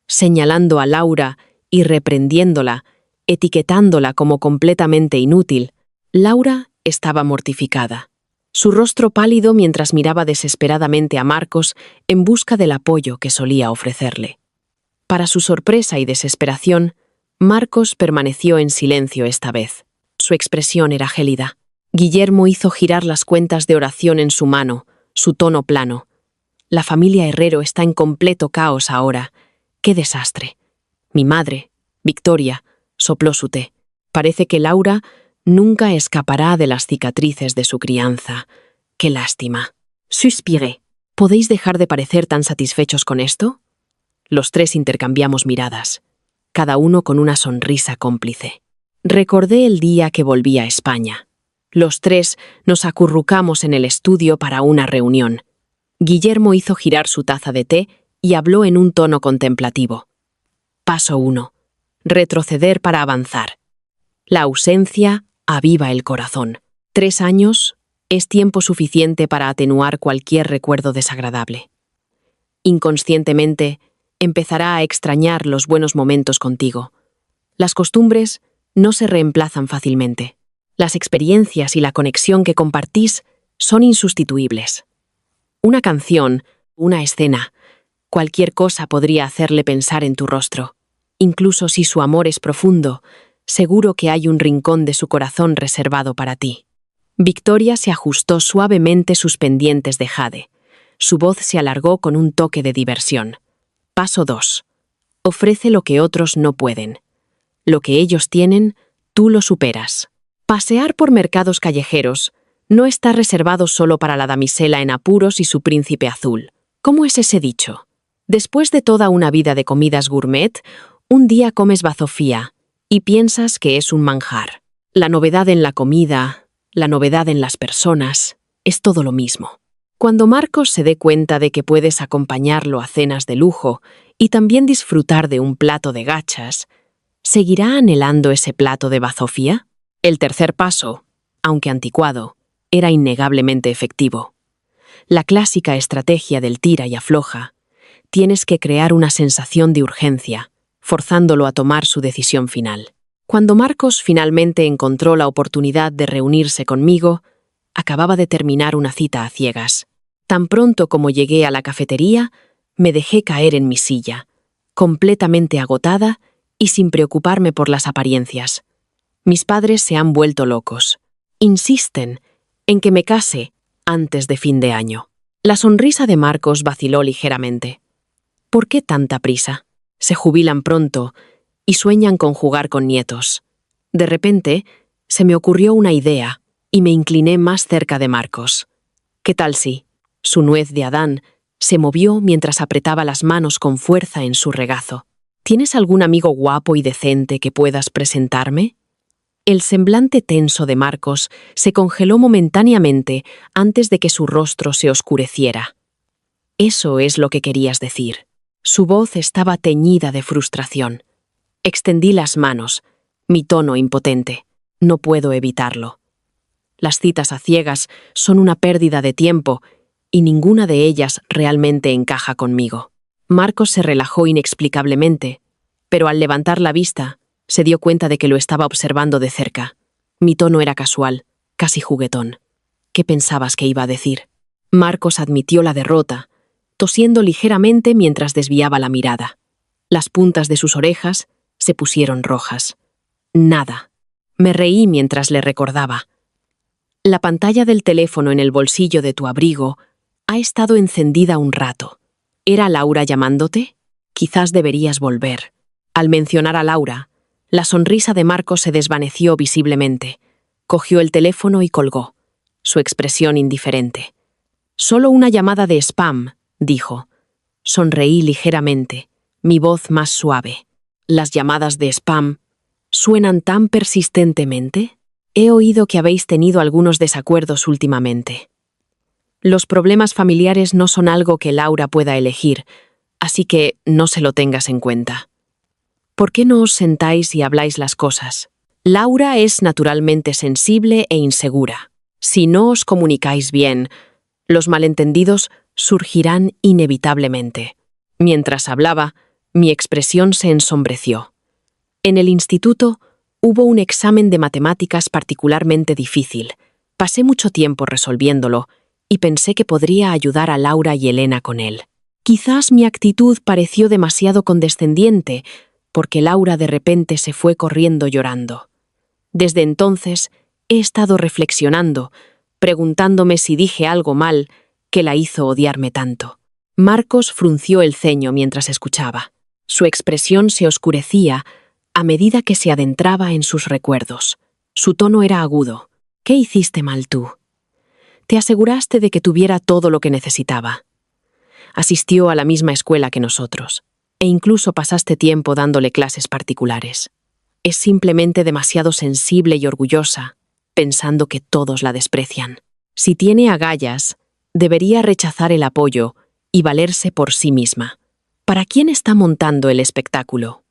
Señalando a Laura y reprendiéndola, etiquetándola como completamente inútil, Laura estaba mortificada. Su rostro pálido mientras miraba desesperadamente a Marcos en busca del apoyo que solía ofrecerle. Para su sorpresa y desesperación, Marcos permaneció en silencio esta vez. Su expresión era gélida. Guillermo hizo girar las cuentas de oración en su mano, su tono plano. La familia Herrero está en completo caos ahora. ¡Qué desastre! Mi madre, Victoria, sopló su té. Parece que Laura nunca escapará de las cicatrices de su crianza. ¡Qué lástima! Suspiré. ¿Podéis dejar de parecer tan satisfechos con esto? Los 3 intercambiamos miradas, cada uno con una sonrisa cómplice. Recordé el día que volví a España. Los 3 nos acurrucamos en el estudio para una reunión. Guillermo hizo girar su taza de té y habló en un tono contemplativo. Paso 1. Retroceder para avanzar. La ausencia aviva el corazón. 3 años es tiempo suficiente para atenuar cualquier recuerdo desagradable. Inconscientemente, empezará a extrañar los buenos momentos contigo. Las costumbres no se reemplazan fácilmente. Las experiencias y la conexión que compartís son insustituibles. Una canción, una escena, cualquier cosa podría hacerle pensar en tu rostro. Incluso si su amor es profundo, seguro que hay un rincón de su corazón reservado para ti. Victoria se ajustó suavemente sus pendientes de jade. Su voz se alargó con un toque de diversión. Paso 2. Ofrece lo que otros no pueden. Lo que ellos tienen, tú lo superas. Pasear por mercados callejeros no está reservado solo para la damisela en apuros y su príncipe azul. ¿Cómo es ese dicho? Después de toda una vida de comidas gourmet, un día comes bazofia y piensas que es un manjar. La novedad en la comida, la novedad en las personas, es todo lo mismo. Cuando Marcos se dé cuenta de que puedes acompañarlo a cenas de lujo y también disfrutar de un plato de gachas, ¿seguirá anhelando ese plato de bazofia? El tercer paso, aunque anticuado, era innegablemente efectivo. La clásica estrategia del tira y afloja. Tienes que crear una sensación de urgencia, forzándolo a tomar su decisión final. Cuando Marcos finalmente encontró la oportunidad de reunirse conmigo, acababa de terminar una cita a ciegas. Tan pronto como llegué a la cafetería, me dejé caer en mi silla, completamente agotada y sin preocuparme por las apariencias. Mis padres se han vuelto locos. Insisten en que me case antes de fin de año. La sonrisa de Marcos vaciló ligeramente. ¿Por qué tanta prisa? Se jubilan pronto y sueñan con jugar con nietos. De repente, se me ocurrió una idea y me incliné más cerca de Marcos. ¿Qué tal si? Su nuez de Adán se movió mientras apretaba las manos con fuerza en su regazo. ¿Tienes algún amigo guapo y decente que puedas presentarme? El semblante tenso de Marcos se congeló momentáneamente antes de que su rostro se oscureciera. Eso es lo que querías decir. Su voz estaba teñida de frustración. Extendí las manos, mi tono impotente. No puedo evitarlo. Las citas a ciegas son una pérdida de tiempo y ninguna de ellas realmente encaja conmigo. Marcos se relajó inexplicablemente, pero al levantar la vista, se dio cuenta de que lo estaba observando de cerca. Mi tono era casual, casi juguetón. ¿Qué pensabas que iba a decir? Marcos admitió la derrota, tosiendo ligeramente mientras desviaba la mirada. Las puntas de sus orejas se pusieron rojas. Nada. Me reí mientras le recordaba. La pantalla del teléfono en el bolsillo de tu abrigo ha estado encendida un rato. ¿Era Laura llamándote? Quizás deberías volver. Al mencionar a Laura, la sonrisa de Marcos se desvaneció visiblemente. Cogió el teléfono y colgó, su expresión indiferente. «Solo una llamada de spam», dijo. Sonreí ligeramente, mi voz más suave. «¿Las llamadas de spam suenan tan persistentemente? He oído que habéis tenido algunos desacuerdos últimamente. Los problemas familiares no son algo que Laura pueda elegir, así que no se lo tengas en cuenta. ¿Por qué no os sentáis y habláis las cosas? Laura es naturalmente sensible e insegura. Si no os comunicáis bien, los malentendidos surgirán inevitablemente». Mientras hablaba, mi expresión se ensombreció. En el instituto hubo un examen de matemáticas particularmente difícil. Pasé mucho tiempo resolviéndolo y pensé que podría ayudar a Laura y Elena con él. Quizás mi actitud pareció demasiado condescendiente, porque Laura de repente se fue corriendo llorando. Desde entonces he estado reflexionando, preguntándome si dije algo mal que la hizo odiarme tanto. Marcos frunció el ceño mientras escuchaba. Su expresión se oscurecía a medida que se adentraba en sus recuerdos. Su tono era agudo. «¿Qué hiciste mal tú? Te aseguraste de que tuviera todo lo que necesitaba. Asistió a la misma escuela que nosotros, e incluso pasaste tiempo dándole clases particulares. Es simplemente demasiado sensible y orgullosa, pensando que todos la desprecian. Si tiene agallas, debería rechazar el apoyo y valerse por sí misma. ¿Para quién está montando el espectáculo?»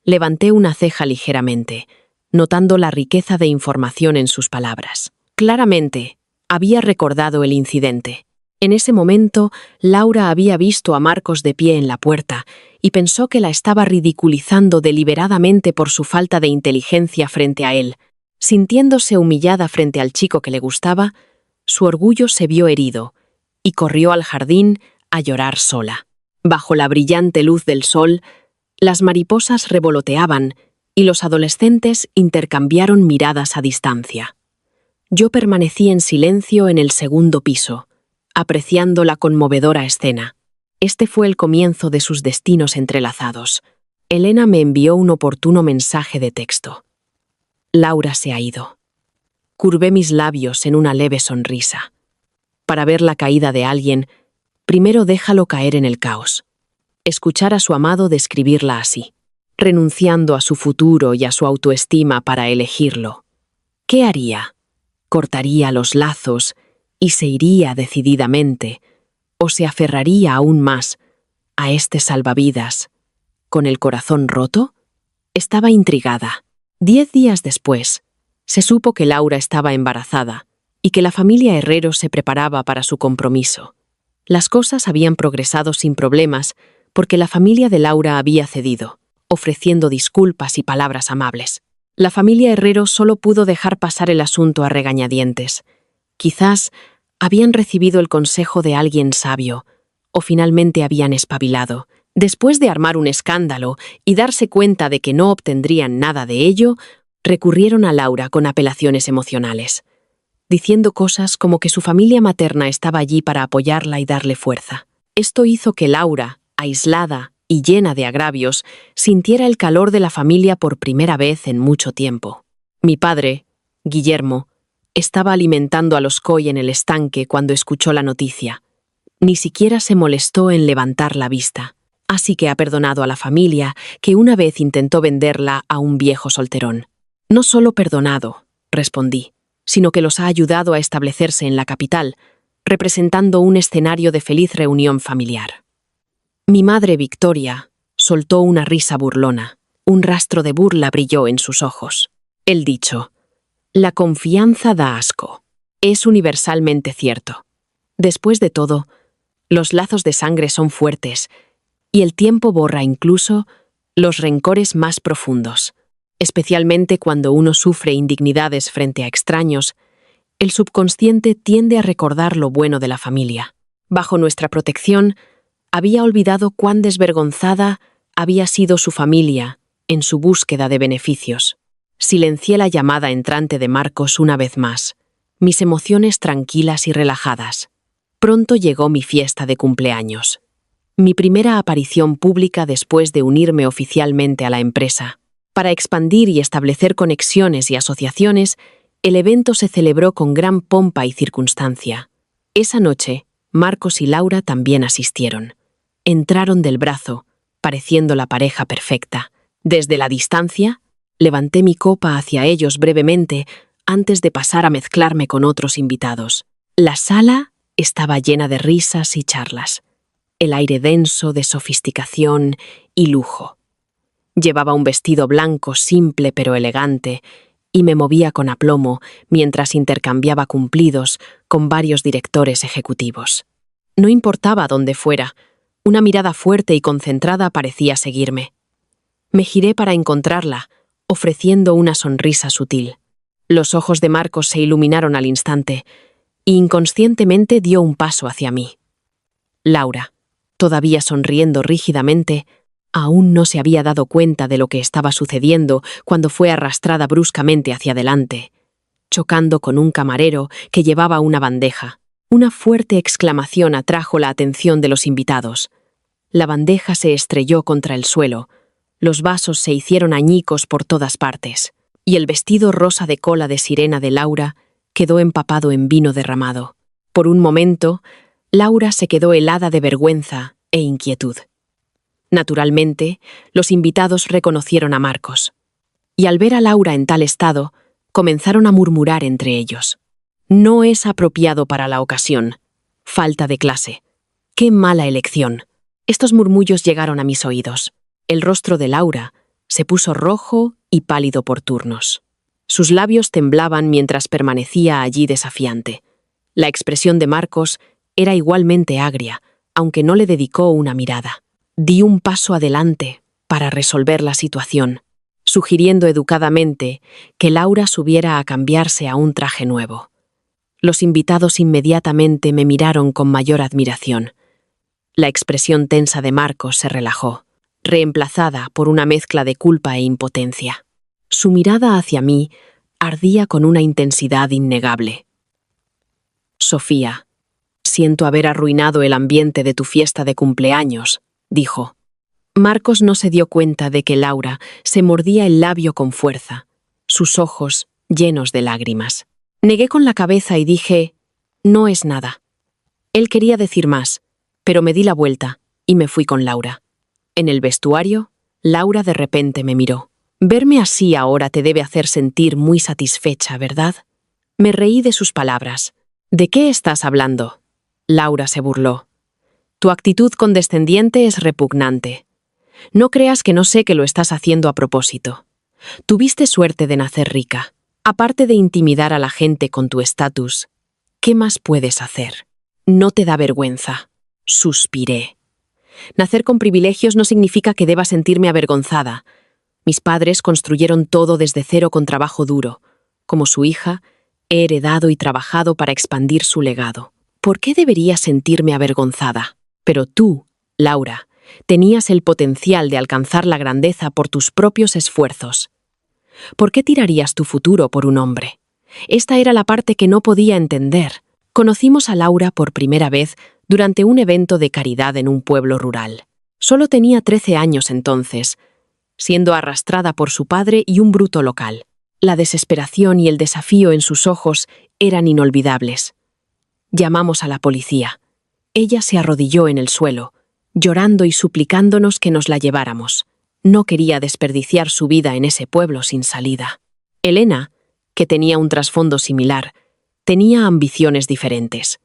Levanté una ceja ligeramente, notando la riqueza de información en sus palabras. Claramente, había recordado el incidente. En ese momento, Laura había visto a Marcos de pie en la puerta y pensó que la estaba ridiculizando deliberadamente por su falta de inteligencia frente a él. Sintiéndose humillada frente al chico que le gustaba, su orgullo se vio herido y corrió al jardín a llorar sola. Bajo la brillante luz del sol, las mariposas revoloteaban y los adolescentes intercambiaron miradas a distancia. Yo permanecí en silencio en el segundo piso, apreciando la conmovedora escena. Este fue el comienzo de sus destinos entrelazados. Elena me envió un oportuno mensaje de texto. «Laura se ha ido. Curvé mis labios en una leve sonrisa. Para ver la caída de alguien, primero déjalo caer en el caos. Escuchar a su amado describirla así, renunciando a su futuro y a su autoestima para elegirlo. ¿Qué haría? ¿Cortaría los lazos y se iría decididamente, o se aferraría aún más a este salvavidas, con el corazón roto? Estaba intrigada. 10 días después, se supo que Laura estaba embarazada y que la familia Herrero se preparaba para su compromiso. Las cosas habían progresado sin problemas porque la familia de Laura había cedido, ofreciendo disculpas y palabras amables. La familia Herrero solo pudo dejar pasar el asunto a regañadientes. Quizás habían recibido el consejo de alguien sabio, o finalmente habían espabilado. Después de armar un escándalo y darse cuenta de que no obtendrían nada de ello, recurrieron a Laura con apelaciones emocionales, diciendo cosas como que su familia materna estaba allí para apoyarla y darle fuerza. Esto hizo que Laura, aislada y llena de agravios, sintiera el calor de la familia por primera vez en mucho tiempo. Mi padre, Guillermo, estaba alimentando a los koi en el estanque cuando escuchó la noticia. Ni siquiera se molestó en levantar la vista. Así que ha perdonado a la familia, que una vez intentó venderla a un viejo solterón. No solo perdonado, respondí, sino que los ha ayudado a establecerse en la capital, representando un escenario de feliz reunión familiar. Mi madre, Victoria, soltó una risa burlona. Un rastro de burla brilló en sus ojos. El dicho, la confianza da asco, es universalmente cierto. Después de todo, los lazos de sangre son fuertes, y el tiempo borra incluso los rencores más profundos. Especialmente cuando uno sufre indignidades frente a extraños, el subconsciente tiende a recordar lo bueno de la familia. Bajo nuestra protección, había olvidado cuán desvergonzada había sido su familia en su búsqueda de beneficios. Silencié la llamada entrante de Marcos una vez más, mis emociones tranquilas y relajadas. Pronto llegó mi fiesta de cumpleaños. Mi primera aparición pública después de unirme oficialmente a la empresa. Para expandir y establecer conexiones y asociaciones, el evento se celebró con gran pompa y circunstancia. Esa noche, Marcos y Laura también asistieron. Entraron del brazo, pareciendo la pareja perfecta. Desde la distancia, levanté mi copa hacia ellos brevemente antes de pasar a mezclarme con otros invitados. La sala estaba llena de risas y charlas. El aire denso de sofisticación y lujo. Llevaba un vestido blanco simple pero elegante y me movía con aplomo mientras intercambiaba cumplidos con varios directores ejecutivos. No importaba dónde fuera, una mirada fuerte y concentrada parecía seguirme. Me giré para encontrarla, ofreciendo una sonrisa sutil. Los ojos de Marcos se iluminaron al instante e inconscientemente dio un paso hacia mí. Laura, todavía sonriendo rígidamente, aún no se había dado cuenta de lo que estaba sucediendo cuando fue arrastrada bruscamente hacia adelante, chocando con un camarero que llevaba una bandeja. Una fuerte exclamación atrajo la atención de los invitados. La bandeja se estrelló contra el suelo, los vasos se hicieron añicos por todas partes, y el vestido rosa de cola de sirena de Laura quedó empapado en vino derramado. Por un momento, Laura se quedó helada de vergüenza e inquietud. Naturalmente, los invitados reconocieron a Marcos, y al ver a Laura en tal estado, comenzaron a murmurar entre ellos. No es apropiado para la ocasión. Falta de clase. ¡Qué mala elección! Estos murmullos llegaron a mis oídos. El rostro de Laura se puso rojo y pálido por turnos. Sus labios temblaban mientras permanecía allí desafiante. La expresión de Marcos era igualmente agria, aunque no le dedicó una mirada. Di un paso adelante para resolver la situación, sugiriendo educadamente que Laura subiera a cambiarse a un traje nuevo. Los invitados inmediatamente me miraron con mayor admiración. La expresión tensa de Marcos se relajó, reemplazada por una mezcla de culpa e impotencia. Su mirada hacia mí ardía con una intensidad innegable. Sofía, siento haber arruinado el ambiente de tu fiesta de cumpleaños, dijo. Marcos no se dio cuenta de que Laura se mordía el labio con fuerza, sus ojos llenos de lágrimas. Negué con la cabeza y dije, no es nada. Él quería decir más, pero me di la vuelta y me fui con Laura. En el vestuario, Laura de repente me miró. Verme así ahora te debe hacer sentir muy satisfecha, ¿verdad? Me reí de sus palabras. ¿De qué estás hablando? Laura se burló. Tu actitud condescendiente es repugnante. No creas que no sé que lo estás haciendo a propósito. Tuviste suerte de nacer rica. Aparte de intimidar a la gente con tu estatus, ¿qué más puedes hacer? ¿No te da vergüenza? Suspiré. Nacer con privilegios no significa que deba sentirme avergonzada. Mis padres construyeron todo desde cero con trabajo duro. Como su hija, he heredado y trabajado para expandir su legado. ¿Por qué debería sentirme avergonzada? Pero tú, Laura, tenías el potencial de alcanzar la grandeza por tus propios esfuerzos. ¿Por qué tirarías tu futuro por un hombre? Esta era la parte que no podía entender. Conocimos a Laura por primera vez durante un evento de caridad en un pueblo rural. Solo tenía 13 años entonces, siendo arrastrada por su padre y un bruto local. La desesperación y el desafío en sus ojos eran inolvidables. Llamamos a la policía. Ella se arrodilló en el suelo, llorando y suplicándonos que nos la lleváramos. No quería desperdiciar su vida en ese pueblo sin salida. Elena, que tenía un trasfondo similar, tenía ambiciones diferentes.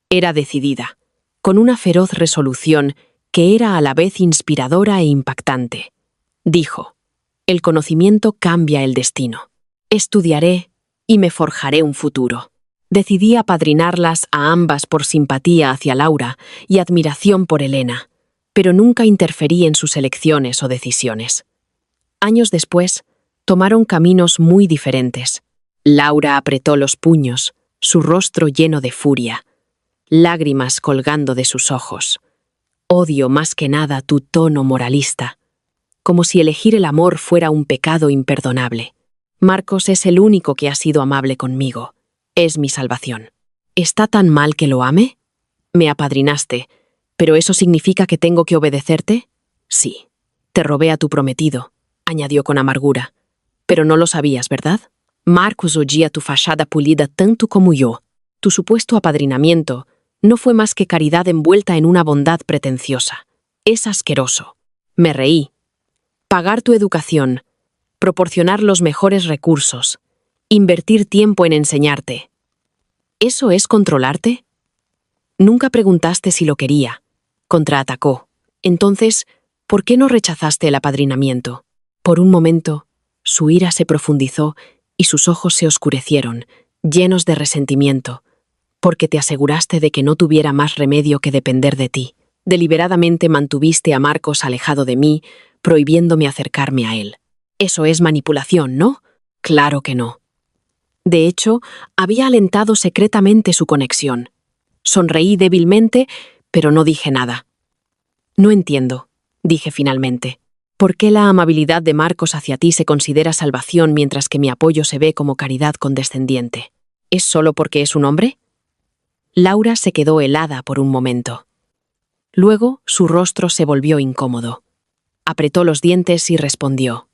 Era decidida, con una feroz resolución que era a la vez inspiradora e impactante. Dijo, el conocimiento cambia el destino. Estudiaré y me forjaré un futuro. Decidí apadrinarlas a ambas por simpatía hacia Laura y admiración por Elena, pero nunca interferí en sus elecciones o decisiones. Años después, tomaron caminos muy diferentes. Laura apretó los puños, su rostro lleno de furia, lágrimas colgando de sus ojos. Odio más que nada tu tono moralista, como si elegir el amor fuera un pecado imperdonable. Marcos es el único que ha sido amable conmigo. Es mi salvación. ¿Está tan mal que lo ame? Me apadrinaste, ¿pero eso significa que tengo que obedecerte? Sí. Te robé a tu prometido, añadió con amargura. Pero no lo sabías, ¿verdad? Marcos odia tu fachada pulida tanto como yo. Tu supuesto apadrinamiento no fue más que caridad envuelta en una bondad pretenciosa. Es asqueroso. Me reí. Pagar tu educación, proporcionar los mejores recursos, invertir tiempo en enseñarte. ¿Eso es controlarte? Nunca preguntaste si lo quería. Contraatacó. Entonces, ¿por qué no rechazaste el apadrinamiento? Por un momento, su ira se profundizó y sus ojos se oscurecieron, llenos de resentimiento, porque te aseguraste de que no tuviera más remedio que depender de ti. Deliberadamente mantuviste a Marcos alejado de mí, prohibiéndome acercarme a él. Eso es manipulación, ¿no? Claro que no. De hecho, había alentado secretamente su conexión. Sonreí débilmente, pero no dije nada. No entiendo, dije finalmente. ¿Por qué la amabilidad de Marcos hacia ti se considera salvación mientras que mi apoyo se ve como caridad condescendiente? ¿Es solo porque es un hombre? Laura se quedó helada por un momento. Luego su rostro se volvió incómodo. Apretó los dientes y respondió.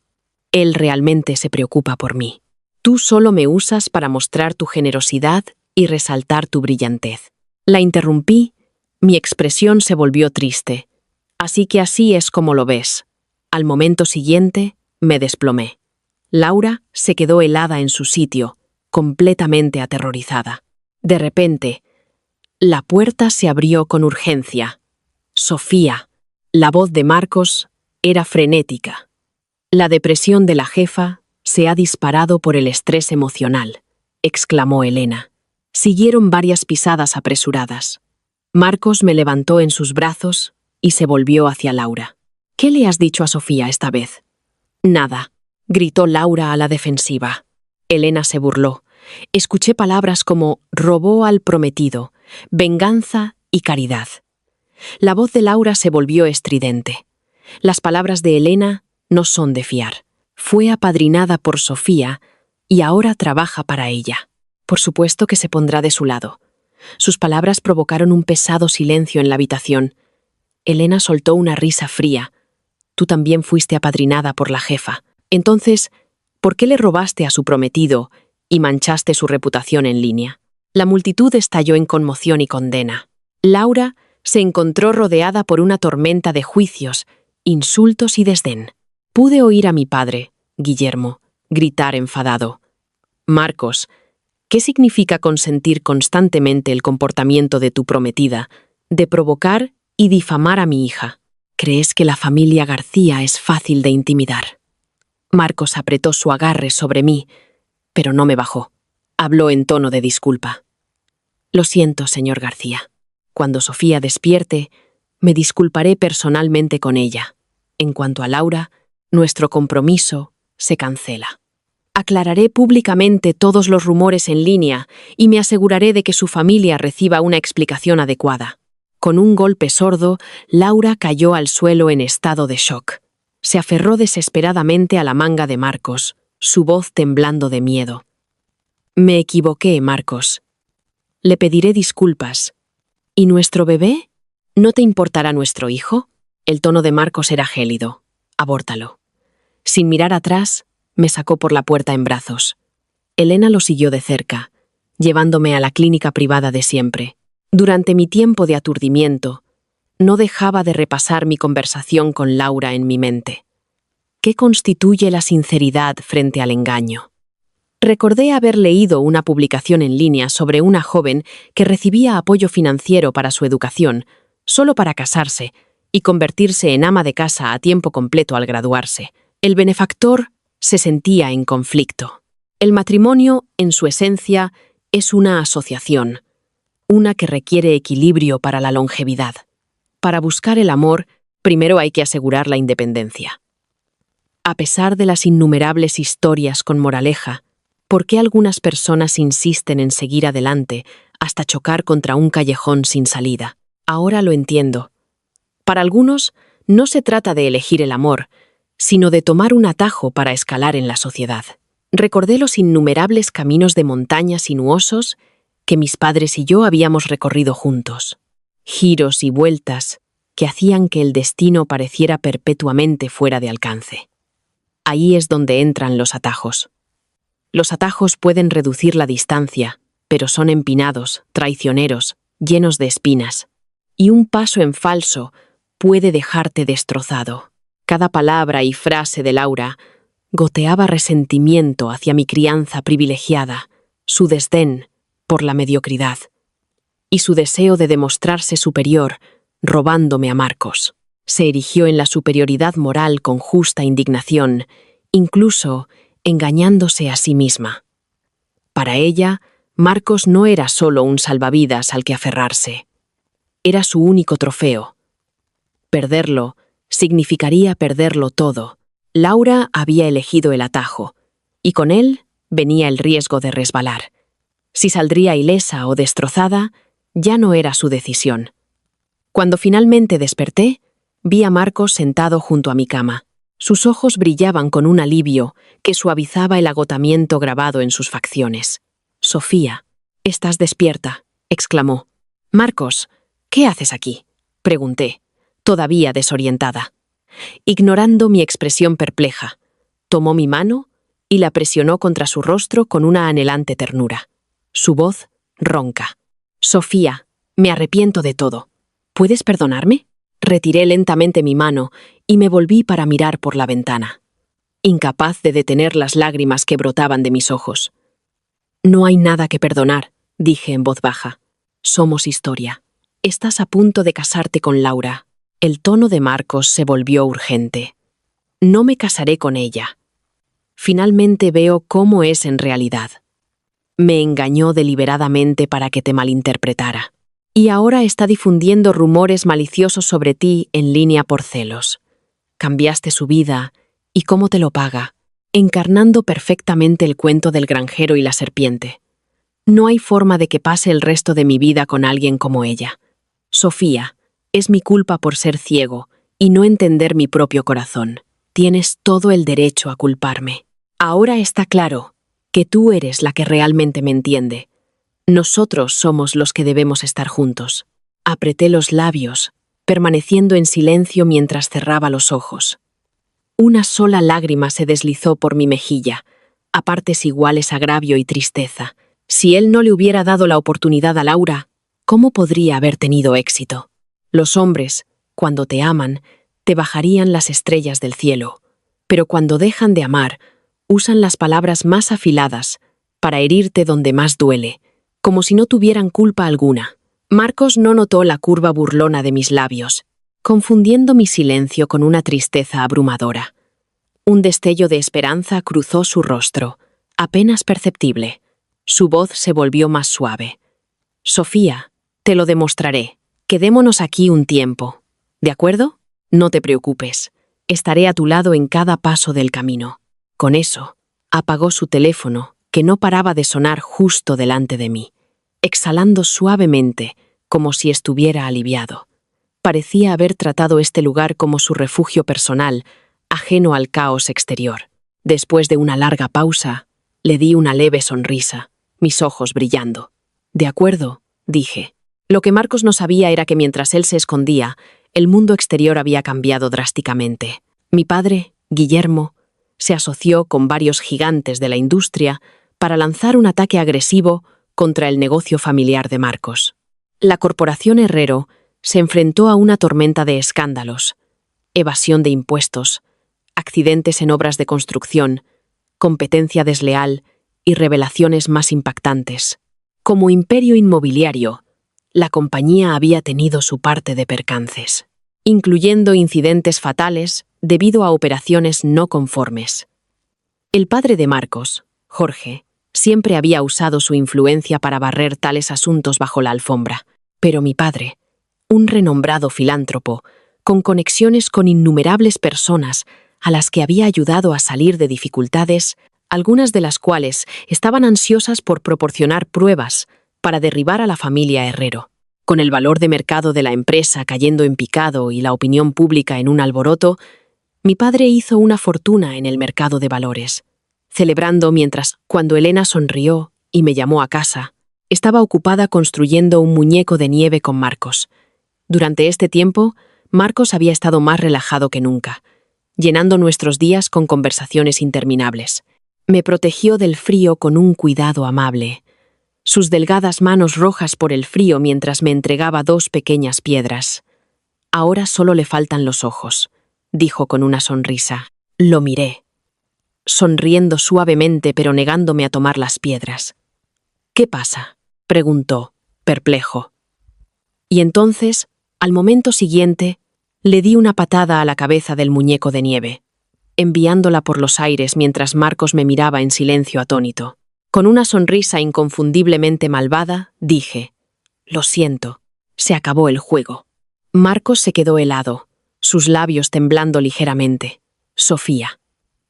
Él realmente se preocupa por mí. Tú solo me usas para mostrar tu generosidad y resaltar tu brillantez. La interrumpí, mi expresión se volvió triste. Así que así es como lo ves. Al momento siguiente, me desplomé. Laura se quedó helada en su sitio, completamente aterrorizada. De repente, la puerta se abrió con urgencia. Sofía. La voz de Marcos era frenética. La depresión de la jefa se ha disparado por el estrés emocional, exclamó Elena. Siguieron varias pisadas apresuradas. Marcos me levantó en sus brazos y se volvió hacia Laura. ¿Qué le has dicho a Sofía esta vez? Nada, gritó Laura a la defensiva. Elena se burló. Escuché palabras como robó al prometido, venganza y caridad. La voz de Laura se volvió estridente. Las palabras de Elena no son de fiar. Fue apadrinada por Sofía y ahora trabaja para ella. Por supuesto que se pondrá de su lado. Sus palabras provocaron un pesado silencio en la habitación. Elena soltó una risa fría. Tú también fuiste apadrinada por la jefa. Entonces, ¿por qué le robaste a su prometido y manchaste su reputación en línea. La multitud estalló en conmoción y condena. Laura se encontró rodeada por una tormenta de juicios, insultos y desdén. Pude oír a mi padre, Guillermo, gritar enfadado: «Marcos, ¿qué significa consentir constantemente el comportamiento de tu prometida, de provocar y difamar a mi hija? ¿Crees que la familia García es fácil de intimidar?» Marcos apretó su agarre sobre mí, pero no me bajó. Habló en tono de disculpa. «Lo siento, señor García. Cuando Sofía despierte, me disculparé personalmente con ella. En cuanto a Laura, nuestro compromiso se cancela. Aclararé públicamente todos los rumores en línea y me aseguraré de que su familia reciba una explicación adecuada». Con un golpe sordo, Laura cayó al suelo en estado de shock. Se aferró desesperadamente a la manga de Marcos, su voz temblando de miedo. «Me equivoqué, Marcos. Le pediré disculpas. ¿Y nuestro bebé? ¿No te importará nuestro hijo?» El tono de Marcos era gélido. «Abórtalo». Sin mirar atrás, me sacó por la puerta en brazos. Elena lo siguió de cerca, llevándome a la clínica privada de siempre. Durante mi tiempo de aturdimiento, no dejaba de repasar mi conversación con Laura en mi mente. ¿Qué constituye la sinceridad frente al engaño? Recordé haber leído una publicación en línea sobre una joven que recibía apoyo financiero para su educación, solo para casarse y convertirse en ama de casa a tiempo completo al graduarse. El benefactor se sentía en conflicto. El matrimonio, en su esencia, es una asociación, una que requiere equilibrio para la longevidad. Para buscar el amor, primero hay que asegurar la independencia. A pesar de las innumerables historias con moraleja, ¿por qué algunas personas insisten en seguir adelante hasta chocar contra un callejón sin salida? Ahora lo entiendo. Para algunos, no se trata de elegir el amor, sino de tomar un atajo para escalar en la sociedad. Recordé los innumerables caminos de montaña sinuosos que mis padres y yo habíamos recorrido juntos. Giros y vueltas que hacían que el destino pareciera perpetuamente fuera de alcance. Ahí es donde entran los atajos. Los atajos pueden reducir la distancia, pero son empinados, traicioneros, llenos de espinas. Y un paso en falso puede dejarte destrozado. Cada palabra y frase de Laura goteaba resentimiento hacia mi crianza privilegiada, su desdén por la mediocridad y su deseo de demostrarse superior, robándome a Marcos. Se erigió en la superioridad moral con justa indignación, incluso engañándose a sí misma. Para ella, Marcos no era solo un salvavidas al que aferrarse. Era su único trofeo. Perderlo significaría perderlo todo. Laura había elegido el atajo, y con él venía el riesgo de resbalar. Si saldría ilesa o destrozada, ya no era su decisión. Cuando finalmente desperté, vi a Marcos sentado junto a mi cama. Sus ojos brillaban con un alivio que suavizaba el agotamiento grabado en sus facciones. «Sofía, estás despierta», exclamó. «Marcos, ¿qué haces aquí?», pregunté, todavía desorientada. Ignorando mi expresión perpleja, tomó mi mano y la presionó contra su rostro con una anhelante ternura. Su voz ronca. «Sofía, me arrepiento de todo. ¿Puedes perdonarme?». Retiré lentamente mi mano y me volví para mirar por la ventana, incapaz de detener las lágrimas que brotaban de mis ojos. «No hay nada que perdonar», dije en voz baja. «Somos historia. Estás a punto de casarte con Laura». El tono de Marcos se volvió urgente. «No me casaré con ella. Finalmente veo cómo es en realidad. Me engañó deliberadamente para que te malinterpretara. Y ahora está difundiendo rumores maliciosos sobre ti en línea por celos. Cambiaste su vida, ¿y cómo te lo paga?», encarnando perfectamente el cuento del granjero y la serpiente. «No hay forma de que pase el resto de mi vida con alguien como ella. Sofía, es mi culpa por ser ciego y no entender mi propio corazón. Tienes todo el derecho a culparme. Ahora está claro que tú eres la que realmente me entiende. Nosotros somos los que debemos estar juntos». Apreté los labios, permaneciendo en silencio mientras cerraba los ojos. Una sola lágrima se deslizó por mi mejilla, a partes iguales agravio y tristeza. Si él no le hubiera dado la oportunidad a Laura, ¿cómo podría haber tenido éxito? Los hombres, cuando te aman, te bajarían las estrellas del cielo, pero cuando dejan de amar, usan las palabras más afiladas para herirte donde más duele, como si no tuvieran culpa alguna. Marcos no notó la curva burlona de mis labios, confundiendo mi silencio con una tristeza abrumadora. Un destello de esperanza cruzó su rostro, apenas perceptible. Su voz se volvió más suave. «Sofía, te lo demostraré. Quedémonos aquí un tiempo. ¿De acuerdo? No te preocupes. Estaré a tu lado en cada paso del camino». Con eso, apagó su teléfono, que no paraba de sonar justo delante de mí, exhalando suavemente, como si estuviera aliviado. Parecía haber tratado este lugar como su refugio personal, ajeno al caos exterior. Después de una larga pausa, le di una leve sonrisa, mis ojos brillando. «De acuerdo», dije. Lo que Marcos no sabía era que mientras él se escondía, el mundo exterior había cambiado drásticamente. Mi padre, Guillermo, se asoció con varios gigantes de la industria para lanzar un ataque agresivo contra el negocio familiar de Marcos. La corporación Herrero se enfrentó a una tormenta de escándalos, evasión de impuestos, accidentes en obras de construcción, competencia desleal y revelaciones más impactantes. Como imperio inmobiliario, la compañía había tenido su parte de percances, incluyendo incidentes fatales debido a operaciones no conformes. El padre de Marcos, Jorge, siempre había usado su influencia para barrer tales asuntos bajo la alfombra, pero mi padre, un renombrado filántropo, con conexiones con innumerables personas a las que había ayudado a salir de dificultades, algunas de las cuales estaban ansiosas por proporcionar pruebas para derribar a la familia Herrero. Con el valor de mercado de la empresa cayendo en picado y la opinión pública en un alboroto, mi padre hizo una fortuna en el mercado de valores, celebrando mientras, cuando Elena sonrió y me llamó a casa, estaba ocupada construyendo un muñeco de nieve con Marcos. Durante este tiempo, Marcos había estado más relajado que nunca, llenando nuestros días con conversaciones interminables. Me protegió del frío con un cuidado amable. Sus delgadas manos rojas por el frío mientras me entregaba 2 pequeñas piedras. «Ahora solo le faltan los ojos», dijo con una sonrisa. Lo miré, sonriendo suavemente pero negándome a tomar las piedras. «¿Qué pasa?», preguntó, perplejo. Y entonces, al momento siguiente, le di una patada a la cabeza del muñeco de nieve, enviándola por los aires mientras Marcos me miraba en silencio atónito. Con una sonrisa inconfundiblemente malvada, dije: «Lo siento, se acabó el juego». Marcos se quedó helado, sus labios temblando ligeramente. «Sofía».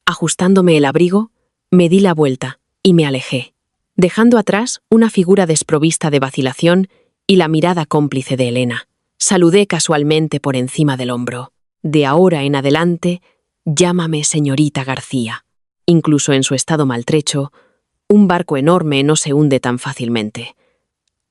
Ajustándome el abrigo, me di la vuelta y me alejé, dejando atrás una figura desprovista de vacilación y la mirada cómplice de Elena. Saludé casualmente por encima del hombro. «De ahora en adelante, llámame señorita García». Incluso en su estado maltrecho, un barco enorme no se hunde tan fácilmente.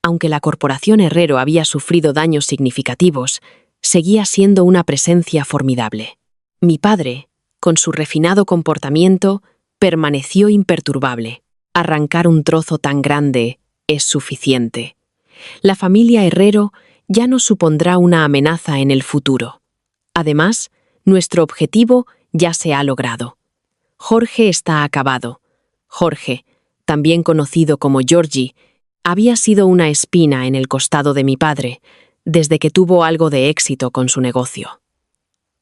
Aunque la corporación Herrero había sufrido daños significativos, seguía siendo una presencia formidable. Mi padre, con su refinado comportamiento, permaneció imperturbable. Arrancar un trozo tan grande es suficiente. La familia Herrero ya no supondrá una amenaza en el futuro. Además, nuestro objetivo ya se ha logrado. Jorge está acabado. Jorge, también conocido como Georgie, había sido una espina en el costado de mi padre desde que tuvo algo de éxito con su negocio.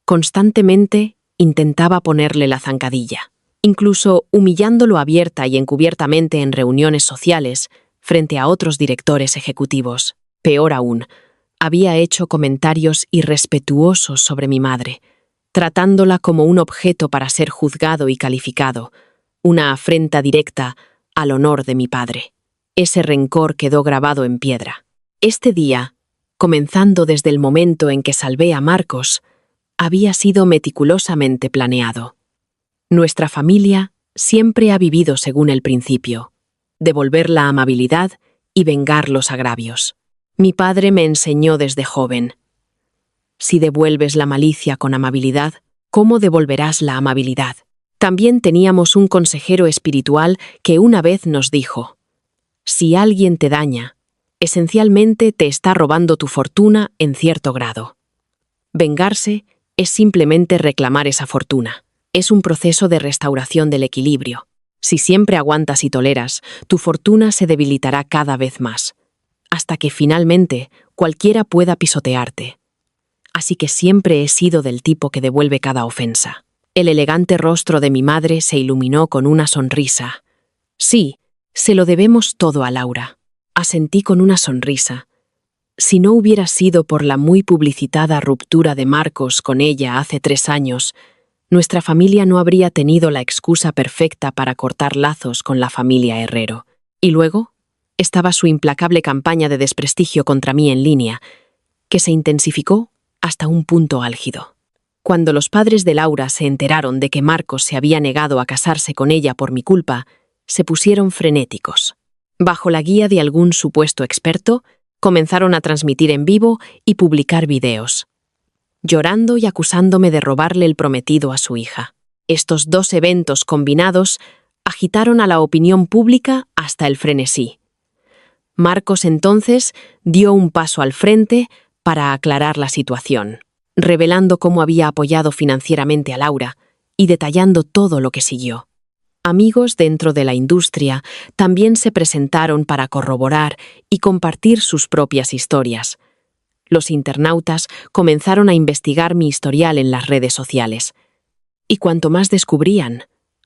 Constantemente intentaba ponerle la zancadilla, incluso humillándolo abierta y encubiertamente en reuniones sociales frente a otros directores ejecutivos. Peor aún, había hecho comentarios irrespetuosos sobre mi madre, tratándola como un objeto para ser juzgado y calificado, una afrenta directa al honor de mi padre. Ese rencor quedó grabado en piedra. Este día, comenzando desde el momento en que salvé a Marcos, había sido meticulosamente planeado. Nuestra familia siempre ha vivido según el principio: devolver la amabilidad y vengar los agravios. Mi padre me enseñó desde joven: si devuelves la malicia con amabilidad, ¿cómo devolverás la amabilidad? También teníamos un consejero espiritual que una vez nos dijo: si alguien te daña, esencialmente te está robando tu fortuna en cierto grado. Vengarse es simplemente reclamar esa fortuna. Es un proceso de restauración del equilibrio. Si siempre aguantas y toleras, tu fortuna se debilitará cada vez más, hasta que finalmente cualquiera pueda pisotearte. Así que siempre he sido del tipo que devuelve cada ofensa. El elegante rostro de mi madre se iluminó con una sonrisa. Sí, se lo debemos todo a Laura. Asentí con una sonrisa. Si no hubiera sido por la muy publicitada ruptura de Marcos con ella hace 3 años, nuestra familia no habría tenido la excusa perfecta para cortar lazos con la familia Herrero. Y luego estaba su implacable campaña de desprestigio contra mí en línea, que se intensificó hasta un punto álgido. Cuando los padres de Laura se enteraron de que Marcos se había negado a casarse con ella por mi culpa, se pusieron frenéticos. Bajo la guía de algún supuesto experto, comenzaron a transmitir en vivo y publicar videos, llorando y acusándome de robarle el prometido a su hija. Estos 2 eventos combinados agitaron a la opinión pública hasta el frenesí. Marcos entonces dio un paso al frente para aclarar la situación, revelando cómo había apoyado financieramente a Laura y detallando todo lo que siguió. Amigos dentro de la industria también se presentaron para corroborar y compartir sus propias historias. Los internautas comenzaron a investigar mi historial en las redes sociales. Y cuanto más descubrían,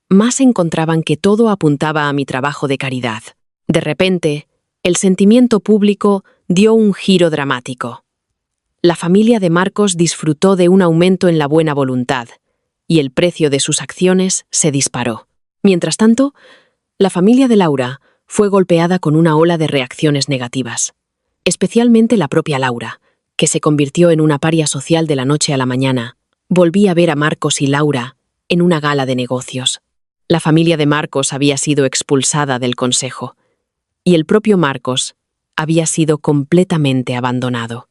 más encontraban que todo apuntaba a mi trabajo de caridad. De repente, el sentimiento público dio un giro dramático. La familia de Marcos disfrutó de un aumento en la buena voluntad, y el precio de sus acciones se disparó. Mientras tanto, la familia de Laura fue golpeada con una ola de reacciones negativas, especialmente la propia Laura, que se convirtió en una paria social de la noche a la mañana. Volví a ver a Marcos y Laura en una gala de negocios. La familia de Marcos había sido expulsada del consejo, y el propio Marcos había sido completamente abandonado.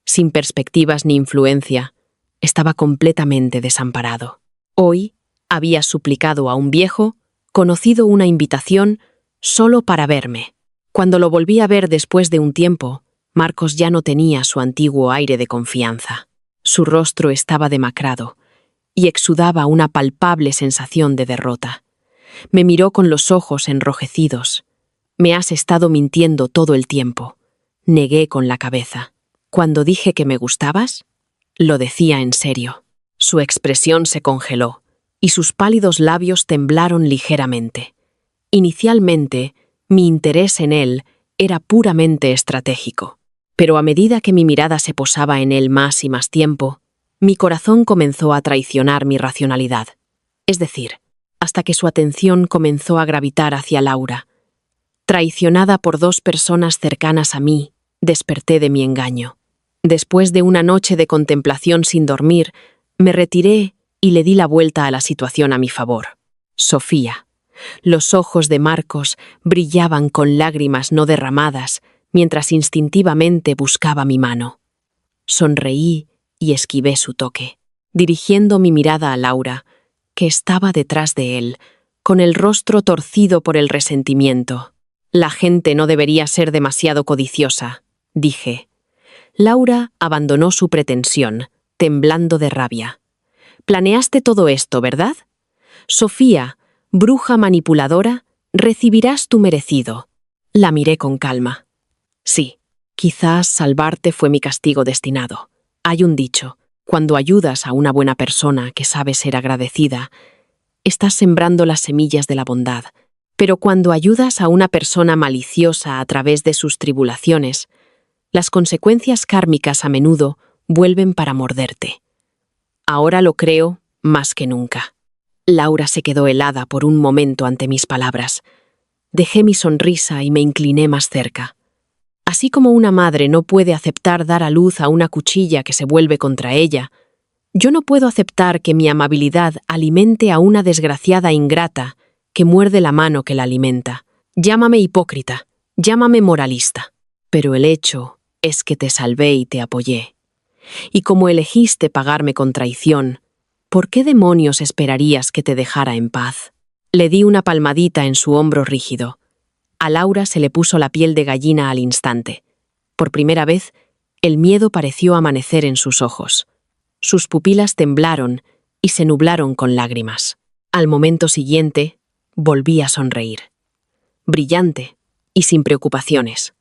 Sin perspectivas ni influencia, estaba completamente desamparado. Hoy había suplicado a un viejo conocido una invitación solo para verme. Cuando lo volví a ver después de un tiempo, Marcos ya no tenía su antiguo aire de confianza. Su rostro estaba demacrado y exudaba una palpable sensación de derrota. Me miró con los ojos enrojecidos. «Me has estado mintiendo todo el tiempo», negué con la cabeza. «Cuando dije que me gustabas, lo decía en serio». Su expresión se congeló y sus pálidos labios temblaron ligeramente. Inicialmente, mi interés en él era puramente estratégico, pero a medida que mi mirada se posaba en él más y más tiempo, mi corazón comenzó a traicionar mi racionalidad. Es decir, hasta que su atención comenzó a gravitar hacia Laura. Traicionada por 2 personas cercanas a mí, desperté de mi engaño. Después de una noche de contemplación sin dormir, me retiré y le di la vuelta a la situación a mi favor. Sofía. Los ojos de Marcos brillaban con lágrimas no derramadas mientras instintivamente buscaba mi mano. Sonreí y esquivé su toque, dirigiendo mi mirada a Laura, que estaba detrás de él, con el rostro torcido por el resentimiento. «La gente no debería ser demasiado codiciosa», dije. Laura abandonó su pretensión, temblando de rabia. «Planeaste todo esto, ¿verdad? Sofía, bruja manipuladora, recibirás tu merecido». La miré con calma. «Sí, quizás salvarte fue mi castigo destinado. Hay un dicho: cuando ayudas a una buena persona que sabe ser agradecida, estás sembrando las semillas de la bondad. Pero cuando ayudas a una persona maliciosa a través de sus tribulaciones, las consecuencias kármicas a menudo vuelven para morderte. Ahora lo creo más que nunca». Laura se quedó helada por un momento ante mis palabras. Dejé mi sonrisa y me incliné más cerca. Así como una madre no puede aceptar dar a luz a una cuchilla que se vuelve contra ella, yo no puedo aceptar que mi amabilidad alimente a una desgraciada ingrata que muerde la mano que la alimenta. Llámame hipócrita, llámame moralista, pero el hecho es que te salvé y te apoyé. Y como elegiste pagarme con traición, ¿Por qué demonios esperarías que te dejara en paz? Le di una palmadita en su hombro rígido. A Laura se le puso la piel de gallina al instante. Por primera vez, el miedo pareció amanecer en sus ojos. Sus pupilas temblaron y se nublaron con lágrimas. Al momento siguiente, volví a sonreír. Brillante y sin preocupaciones.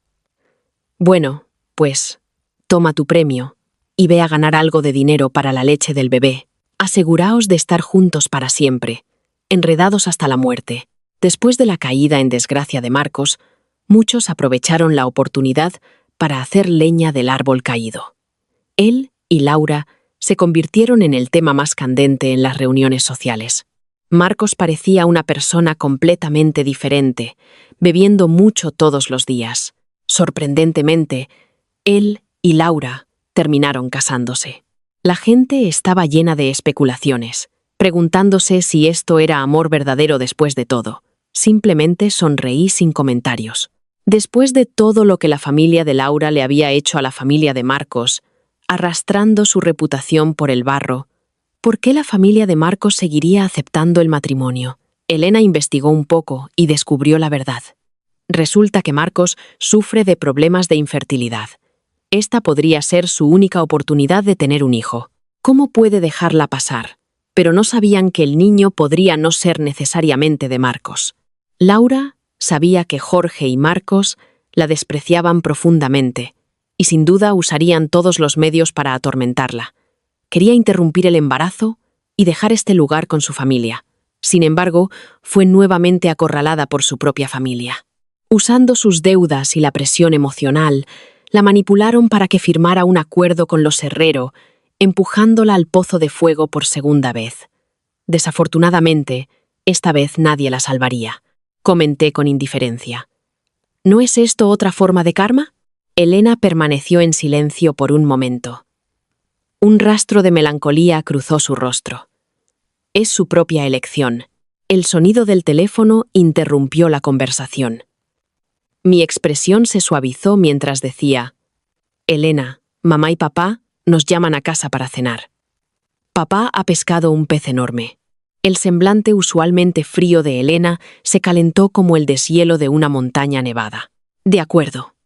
Bueno, pues, toma tu premio y ve a ganar algo de dinero para la leche del bebé. Aseguraos de estar juntos para siempre, enredados hasta la muerte. Después de la caída en desgracia de Marcos, muchos aprovecharon la oportunidad para hacer leña del árbol caído. Él y Laura se convirtieron en el tema más candente en las reuniones sociales. Marcos parecía una persona completamente diferente, bebiendo mucho todos los días. Sorprendentemente, él y Laura terminaron casándose. La gente estaba llena de especulaciones, preguntándose si esto era amor verdadero después de todo. Simplemente sonreí sin comentarios. Después de todo lo que la familia de Laura le había hecho a la familia de Marcos, arrastrando su reputación por el barro, ¿por qué la familia de Marcos seguiría aceptando el matrimonio? Elena investigó un poco y descubrió la verdad. Resulta que Marcos sufre de problemas de infertilidad. Esta podría ser su única oportunidad de tener un hijo. ¿Cómo puede dejarla pasar? Pero no sabían que el niño podría no ser necesariamente de Marcos. Laura sabía que Jorge y Marcos la despreciaban profundamente y sin duda usarían todos los medios para atormentarla. Quería interrumpir el embarazo y dejar este lugar con su familia. Sin embargo, fue nuevamente acorralada por su propia familia. Usando sus deudas y la presión emocional, la manipularon para que firmara un acuerdo con los Herrero, empujándola al pozo de fuego por segunda vez. Desafortunadamente, esta vez nadie la salvaría. Comenté con indiferencia. ¿No es esto otra forma de karma? Elena permaneció en silencio por un momento. Un rastro de melancolía cruzó su rostro. Es su propia elección. El sonido del teléfono interrumpió la conversación. Mi expresión se suavizó mientras decía: Elena, mamá y papá nos llaman a casa para cenar. Papá ha pescado un pez enorme. El semblante usualmente frío de Elena se calentó como el deshielo de una montaña nevada. De acuerdo.